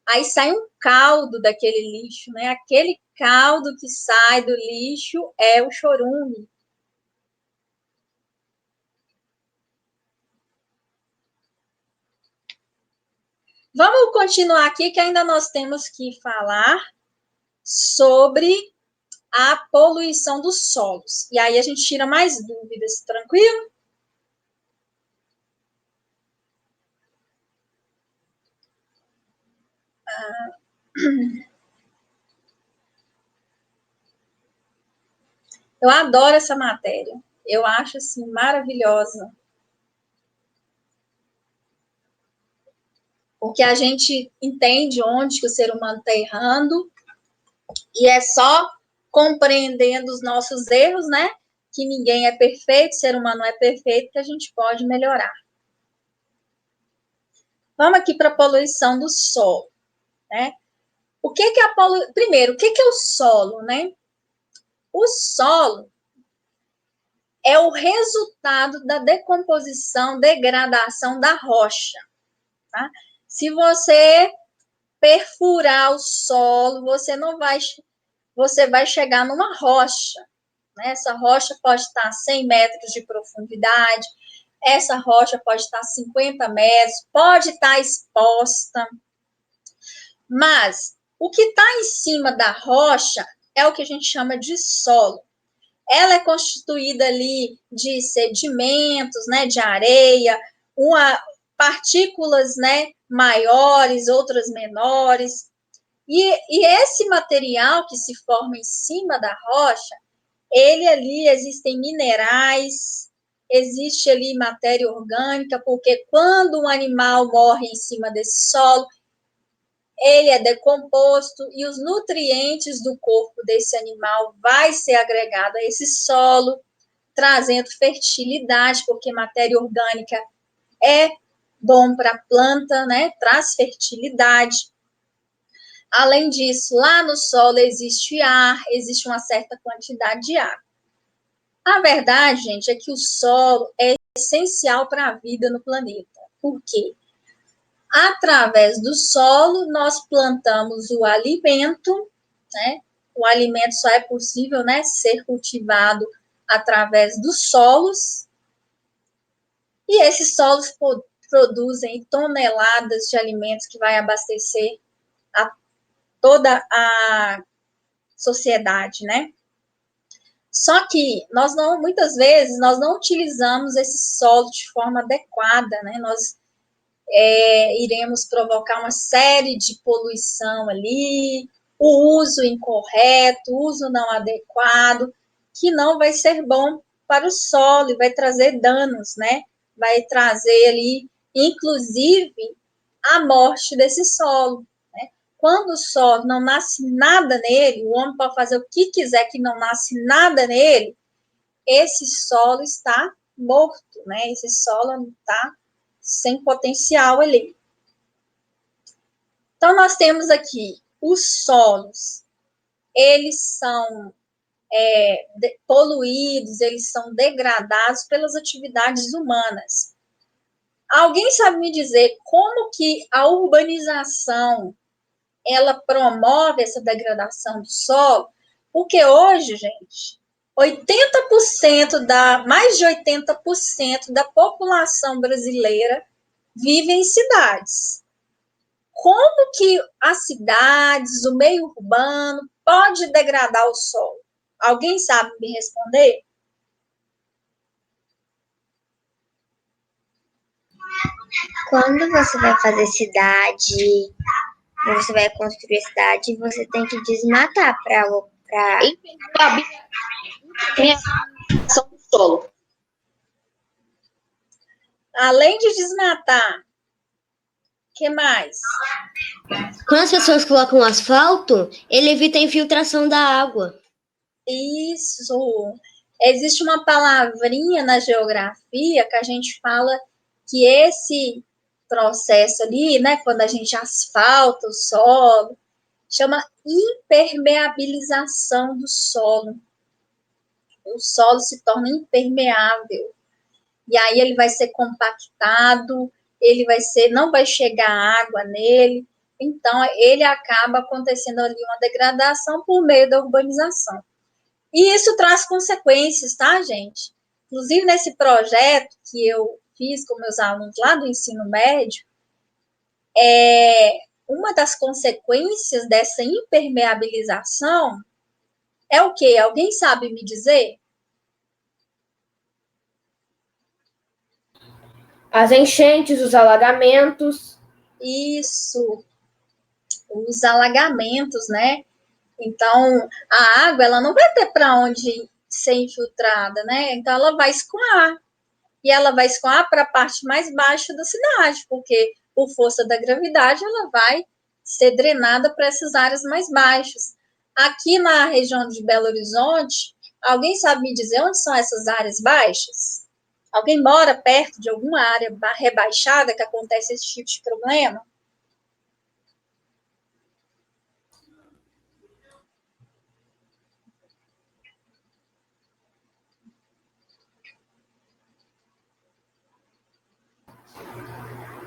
aí sai um caldo daquele lixo, né? Aquele caldo que sai do lixo é o chorume. Vamos continuar aqui, que ainda nós temos que falar sobre a poluição dos solos. E aí a gente tira mais dúvidas, tranquilo? Eu adoro essa matéria. Eu acho, assim, maravilhosa. Porque a gente entende onde que o ser humano está errando e é só compreendendo os nossos erros, né? Que ninguém é perfeito, o ser humano não é perfeito, que a gente pode melhorar. Vamos aqui para a poluição do solo, né? O que é a poluição? Primeiro, o que é o solo, né? O solo é o resultado da decomposição, degradação da rocha, tá? Se você perfurar o solo, você vai chegar numa rocha, né? Essa rocha pode estar a 100 metros de profundidade, essa rocha pode estar a 50 metros, pode estar exposta, mas o que está em cima da rocha é o que a gente chama de solo. Ela é constituída ali de sedimentos, né, de areia, partículas, né, maiores, outras menores. E esse material que se forma em cima da rocha, ele ali existem minerais, existe ali matéria orgânica, porque quando um animal morre em cima desse solo, ele é decomposto e os nutrientes do corpo desse animal vai ser agregado a esse solo, trazendo fertilidade, porque matéria orgânica é bom para a planta, né? Traz fertilidade. Além disso, lá no solo existe ar, existe uma certa quantidade de ar. A verdade, gente, é que o solo é essencial para a vida no planeta. Por quê? Através do solo, nós plantamos o alimento, né? O alimento só é possível, né, ser cultivado através dos solos, e esses solos produzem toneladas de alimentos que vai abastecer a toda a sociedade, né? Só que muitas vezes, nós não utilizamos esse solo de forma adequada, né? Nós iremos provocar uma série de poluição ali, o uso incorreto, o uso não adequado, que não vai ser bom para o solo e vai trazer danos, né? Vai trazer ali, inclusive, a morte desse solo. Né? Quando o solo não nasce nada nele, o homem pode fazer o que quiser que não nasce nada nele, esse solo está morto, né? Esse solo está sem potencial ali. Então, nós temos aqui os solos, eles são poluídos, eles são degradados pelas atividades humanas. Alguém sabe me dizer como que a urbanização ela promove essa degradação do solo? Porque hoje, gente, mais de 80% da população brasileira vive em cidades. Como que as cidades, o meio urbano, pode degradar o solo? Alguém sabe me responder? Quando você vai fazer cidade, você vai construir cidade, você tem que desmatar para Impermeabilização do solo. Além de desmatar, o que mais? Quando as pessoas colocam asfalto, ele evita a infiltração da água. Isso. Existe uma palavrinha na geografia que a gente fala que esse processo ali, né, quando a gente asfalta o solo, chama impermeabilização do solo. O solo se torna impermeável. E aí ele vai ser compactado, não vai chegar água nele, então ele acaba acontecendo ali uma degradação por meio da urbanização. E isso traz consequências, tá, gente? Inclusive, nesse projeto que eu fiz com meus alunos lá do ensino médio, uma das consequências dessa impermeabilização é o quê? Alguém sabe me dizer? As enchentes, os alagamentos. Isso, os alagamentos, né? Então, a água, ela não vai ter para onde ser infiltrada, né? Então, ela vai escoar. E ela vai escoar para a parte mais baixa da cidade, porque, por força da gravidade, ela vai ser drenada para essas áreas mais baixas. Aqui na região de Belo Horizonte, alguém sabe me dizer onde são essas áreas baixas? Alguém mora perto de alguma área rebaixada que acontece esse tipo de problema?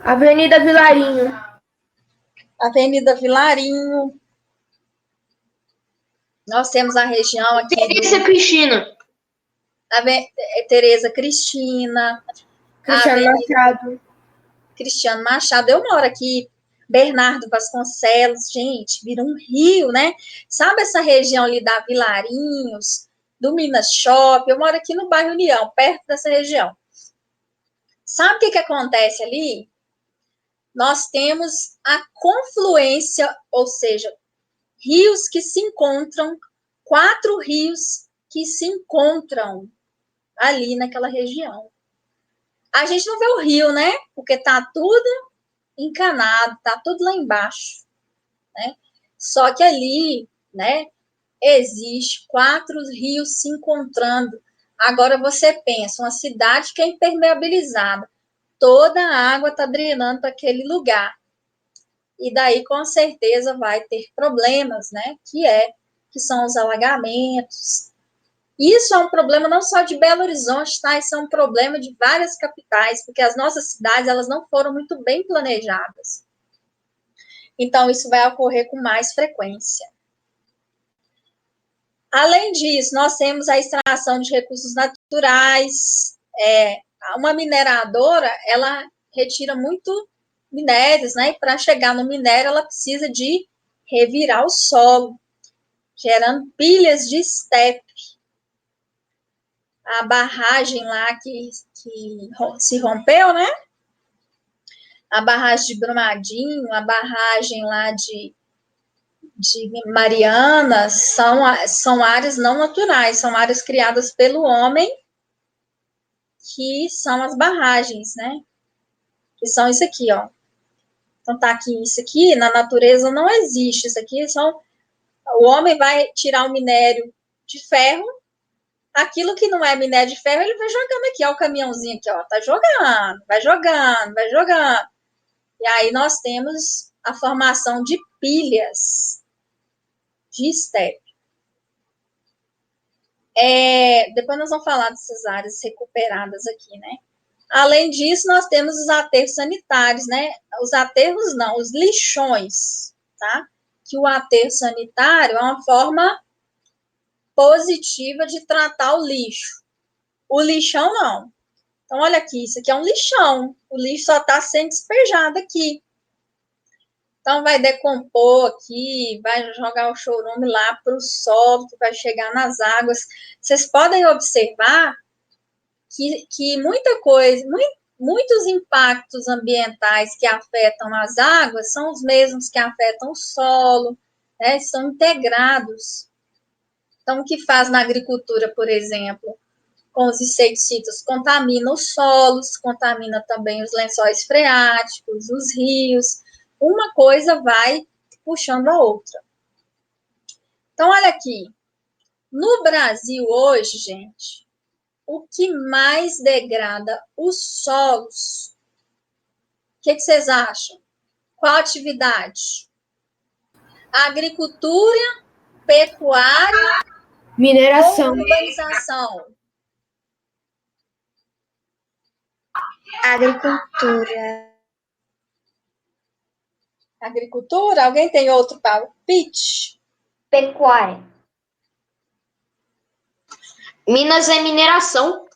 Avenida Vilarinho. Avenida Vilarinho. Nós temos a região aqui. Teresa Cristina. Tereza Cristina. Cristiano Machado. Cristiano Machado. Eu moro aqui. Bernardo Vasconcelos. Gente, vira um rio, né? Sabe essa região ali da Vilarinhos, do Minas Shopping? Eu moro aqui no bairro União, perto dessa região. Sabe o que acontece ali? Nós temos a confluência, ou seja, rios que se encontram, 4 rios que se encontram ali naquela região. A gente não vê o rio, né? Porque tá tudo encanado, tá tudo lá embaixo, né? Só que ali, né, existe 4 rios se encontrando. Agora você pensa, uma cidade que é impermeabilizada, toda a água está drenando para aquele lugar. E daí, com certeza, vai ter problemas, né? Que são os alagamentos. Isso é um problema não só de Belo Horizonte, tá? Isso é um problema de várias capitais, porque as nossas cidades, elas não foram muito bem planejadas. Então, isso vai ocorrer com mais frequência. Além disso, nós temos a extração de recursos naturais. Uma mineradora, ela retira muito minérios, né? E para chegar no minério, ela precisa de revirar o solo, gerando pilhas de estepe. A barragem lá que se rompeu, né? A barragem de Brumadinho, a barragem lá de Marianas, são áreas não naturais, são áreas criadas pelo homem, que são as barragens, né? Que são isso aqui, ó. Então, tá aqui, isso aqui na natureza não existe. Isso aqui o homem vai tirar o minério de ferro, aquilo que não é minério de ferro, ele vai jogando aqui, ó, o caminhãozinho aqui, ó, tá jogando, vai jogando, vai jogando. E aí nós temos a formação de pilhas de estepe. Depois nós vamos falar dessas áreas recuperadas aqui, né? Além disso, nós temos os aterros sanitários, né? Os aterros não, os lixões, tá? Que o aterro sanitário é uma forma positiva de tratar o lixo. O lixão, não. Então, olha aqui, isso aqui é um lixão. O lixo só está sendo despejado aqui. Então, vai decompor aqui, vai jogar o chorume lá para o solo, que vai chegar nas águas. Vocês podem observar que muita coisa, muitos impactos ambientais que afetam as águas são os mesmos que afetam o solo, né? São integrados. Então, o que faz na agricultura, por exemplo, com os inseticidas, contamina os solos, contamina também os lençóis freáticos, os rios. Uma coisa vai puxando a outra. Então, olha aqui. No Brasil hoje, gente, o que mais degrada os solos? O que vocês acham? Qual atividade? Agricultura, pecuária, Mineração. ou urbanização? Agricultura. Agricultura? Alguém tem outro palpite? Pecuária. Minas é mineração.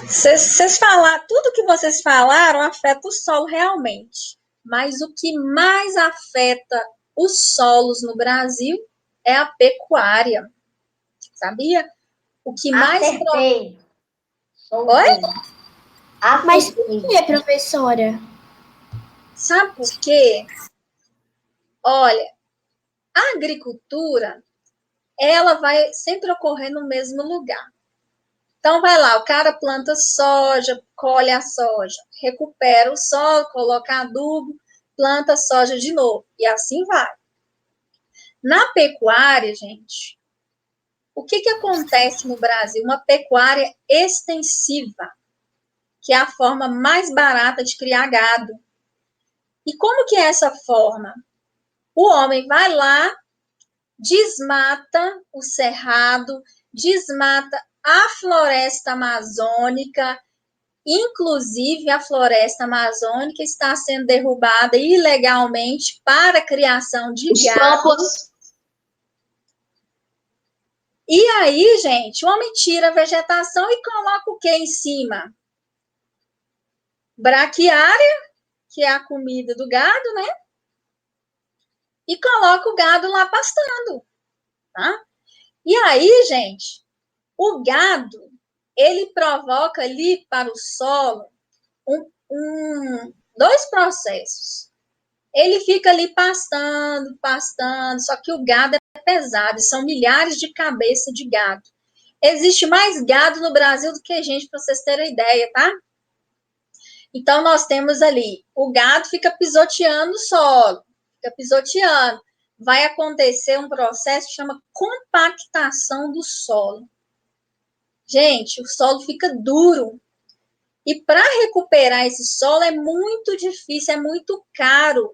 Vocês falaram, tudo que vocês falaram afeta o solo realmente, mas o que mais afeta os solos no Brasil é a pecuária, sabia? O que mais... Acertei. Oi? Mas por que, professora? Sabe por quê? Olha, a agricultura, ela vai sempre ocorrer no mesmo lugar. Então, vai lá, o cara planta soja, colhe a soja, recupera o solo, coloca adubo, planta soja de novo, e assim vai. Na pecuária, gente, o que acontece no Brasil? Uma pecuária extensiva, que é a forma mais barata de criar gado. E como que é essa forma? O homem vai lá, desmata o cerrado, desmata a floresta amazônica, inclusive a floresta amazônica está sendo derrubada ilegalmente para a criação de Os gado. campos. E aí, gente, o homem tira a vegetação e coloca o que em cima? Braquiária, que é a comida do gado, né? E coloca o gado lá pastando, tá? E aí, gente, o gado, ele provoca ali para o solo dois processos. Ele fica ali pastando, só que o gado é pesado, são milhares de cabeças de gado. Existe mais gado no Brasil do que gente, para vocês terem ideia, tá? Então, nós temos ali, o gado fica pisoteando o solo, fica pisoteando. Vai acontecer um processo que chama compactação do solo. Gente, o solo fica duro. E para recuperar esse solo é muito difícil, é muito caro.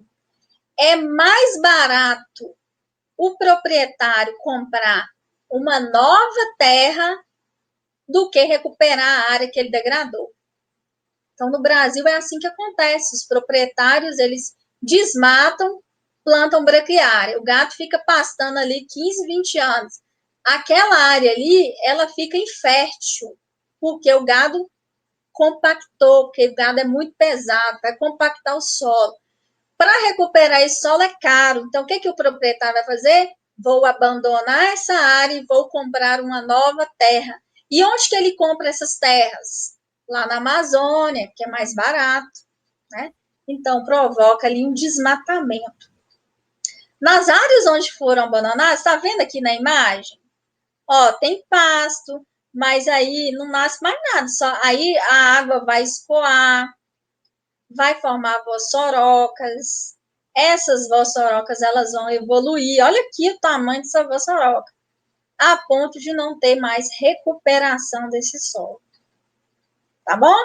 É mais barato o proprietário comprar uma nova terra do que recuperar a área que ele degradou. Então, no Brasil é assim que acontece. Os proprietários, eles desmatam, plantam braquiária. O gado fica pastando ali 15, 20 anos. Aquela área ali, ela fica infértil, porque o gado compactou, porque o gado é muito pesado, vai compactar o solo. Para recuperar esse solo é caro. Então, o que o proprietário vai fazer? Vou abandonar essa área e vou comprar uma nova terra. E onde que ele compra essas terras? Lá na Amazônia, que é mais barato, né? Então, provoca ali um desmatamento. Nas áreas onde foram abandonadas, está vendo aqui na imagem? Ó, tem pasto, mas aí não nasce mais nada. Só aí a água vai escoar, vai formar vossorocas. Essas vossorocas, elas vão evoluir. Olha aqui o tamanho dessa vossoroca, a ponto de não ter mais recuperação desse solo. Tá bom?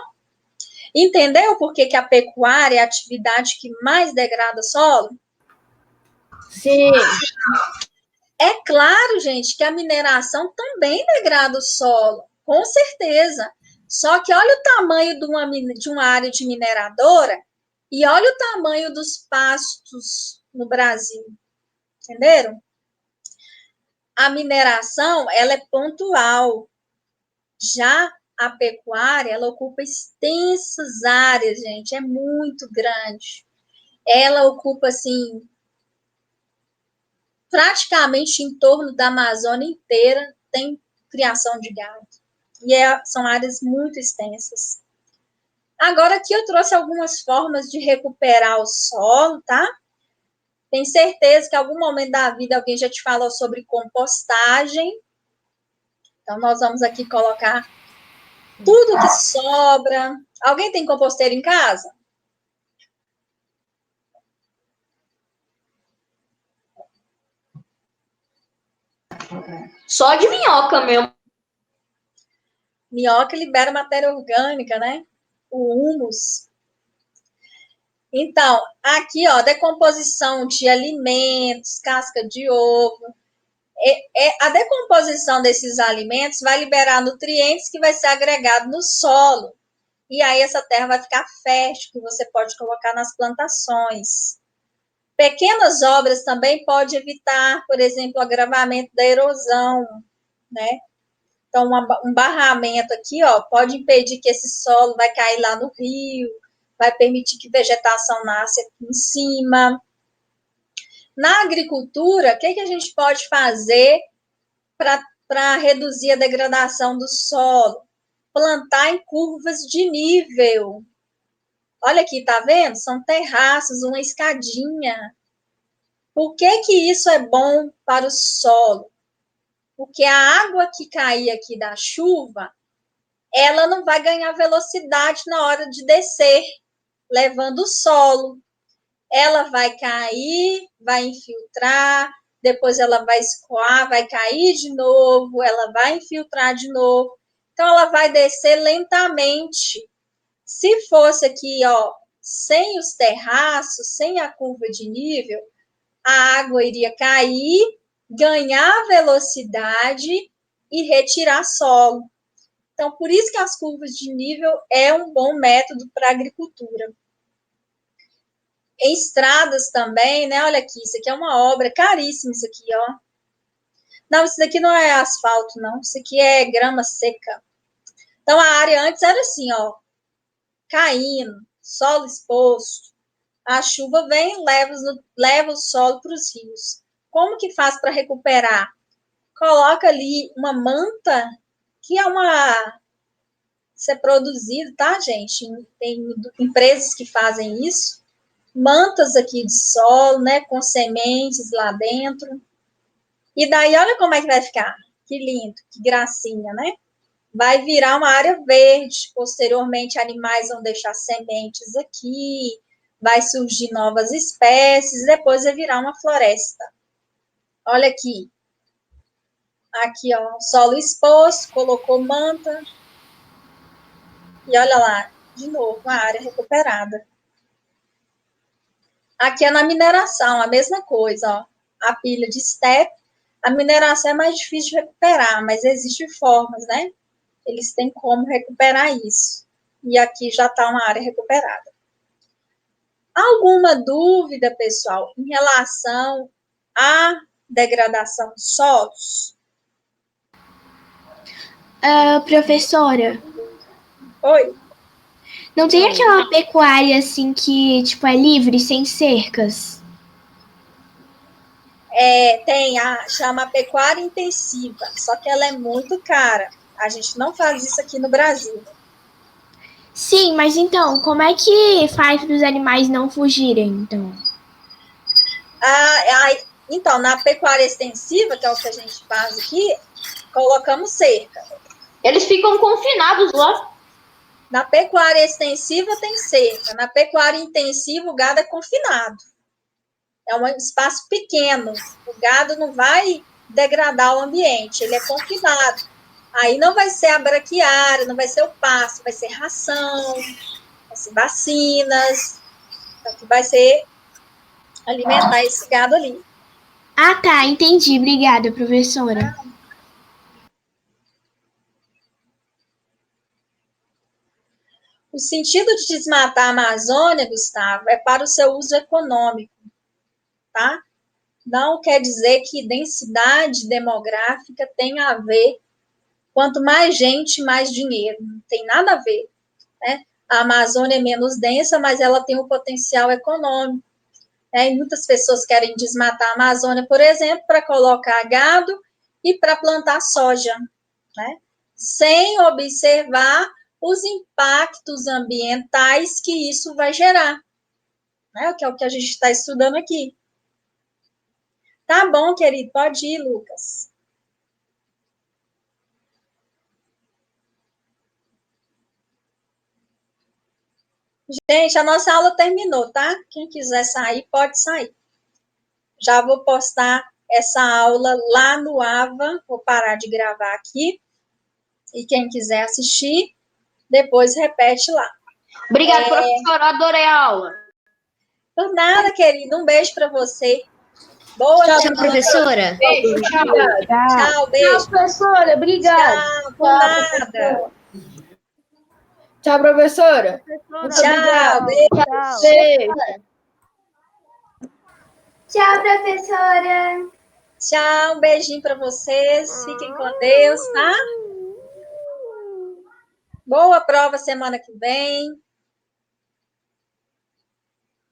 Entendeu por que a pecuária é a atividade que mais degrada solo? Sim. É claro, gente, que a mineração também degrada o solo, com certeza. Só que olha o tamanho de uma área de mineradora e olha o tamanho dos pastos no Brasil. Entenderam? A mineração, ela é pontual. Já a pecuária, ela ocupa extensas áreas, gente, é muito grande. Ela ocupa, assim, praticamente em torno da Amazônia inteira tem criação de gado. E são áreas muito extensas. Agora, aqui eu trouxe algumas formas de recuperar o solo, tá? Tenho certeza que em algum momento da vida alguém já te falou sobre compostagem. Então, nós vamos aqui colocar tudo que sobra. Alguém tem composteira em casa? Só de minhoca mesmo. Minhoca libera matéria orgânica, né? O humus. Então, aqui, ó, decomposição de alimentos, casca de ovo. A decomposição desses alimentos vai liberar nutrientes que vai ser agregado no solo. E aí essa terra vai ficar fértil, que você pode colocar nas plantações. Pequenas obras também podem evitar, por exemplo, o agravamento da erosão, né? Então, um barramento aqui, ó, pode impedir que esse solo vai cair lá no rio, vai permitir que vegetação nasça aqui em cima. Na agricultura, o que a gente pode fazer para reduzir a degradação do solo? Plantar em curvas de nível. Olha aqui, tá vendo? São terraços, uma escadinha. Por que isso é bom para o solo? Porque a água que cair aqui da chuva, ela não vai ganhar velocidade na hora de descer, levando o solo. Ela vai cair, vai infiltrar, depois ela vai escoar, vai cair de novo, ela vai infiltrar de novo. Então, ela vai descer lentamente. Se fosse aqui, ó, sem os terraços, sem a curva de nível, a água iria cair, ganhar velocidade e retirar solo. Então, por isso que as curvas de nível é um bom método para a agricultura. Em estradas também, né? Olha aqui, isso aqui é uma obra caríssima, isso aqui, ó. Não, isso daqui não é asfalto, não. Isso aqui é grama seca. Então, a área antes era assim, ó, caindo, solo exposto. A chuva vem, leva o solo para os rios. Como que faz para recuperar? Coloca ali uma manta, que é isso é produzido, tá, gente? Tem empresas que fazem isso. Mantas aqui de solo, né, com sementes lá dentro. E daí, olha como é que vai ficar. Que lindo, que gracinha, né? Vai virar uma área verde. Posteriormente, animais vão deixar sementes aqui, vai surgir novas espécies, depois vai virar uma floresta. Olha aqui. Aqui, ó, solo exposto, colocou manta. E olha lá, de novo, uma área recuperada. Aqui é na mineração, a mesma coisa, ó. A pilha de estepe. A mineração é mais difícil de recuperar, mas existem formas, né? Eles têm como recuperar isso. E aqui já está uma área recuperada. Alguma dúvida, pessoal, em relação à degradação dos solos? Professora, Oi? não tem aquela pecuária assim que, tipo, é livre, sem cercas? Chama pecuária intensiva, só que ela é muito cara. A gente não faz isso aqui no Brasil. Sim, mas então, como é que faz para os animais não fugirem, então? Então, na pecuária extensiva, que é o que a gente faz aqui, colocamos cerca. Eles ficam confinados lá. Na pecuária extensiva tem cerca. Na pecuária intensiva, o gado é confinado. É um espaço pequeno. O gado não vai degradar o ambiente, ele é confinado. Aí não vai ser a braquiária, não vai ser o pasto, vai ser ração, vai ser vacinas, então, vai ser alimentar esse gado ali. Ah, tá, entendi. Obrigada, professora. O sentido de desmatar a Amazônia, Gustavo, é para o seu uso econômico, tá? Não quer dizer que densidade demográfica tem a ver, quanto mais gente, mais dinheiro. Não tem nada a ver, né? A Amazônia é menos densa, mas ela tem um potencial econômico, né? E muitas pessoas querem desmatar a Amazônia, por exemplo, para colocar gado e para plantar soja, né? Sem observar os impactos ambientais que isso vai gerar, né? Que é o que a gente está estudando aqui. Tá bom, querido, pode ir, Lucas. Gente, a nossa aula terminou, tá? Quem quiser sair, pode sair. Já vou postar essa aula lá no AVA, vou parar de gravar aqui. E quem quiser assistir, depois repete lá. Obrigada, professora, adorei a aula. Por nada, querido, um beijo para você. Boa Tchau, professora. Beijo, tchau. Tchau, beijo. Tchau, professora. Obrigada. Tchau, por nada. Tchau, professora. Tchau, beijo. Tchau, professora. Tchau, um beijinho para vocês. Fiquem com Deus, tá? Boa prova semana que vem.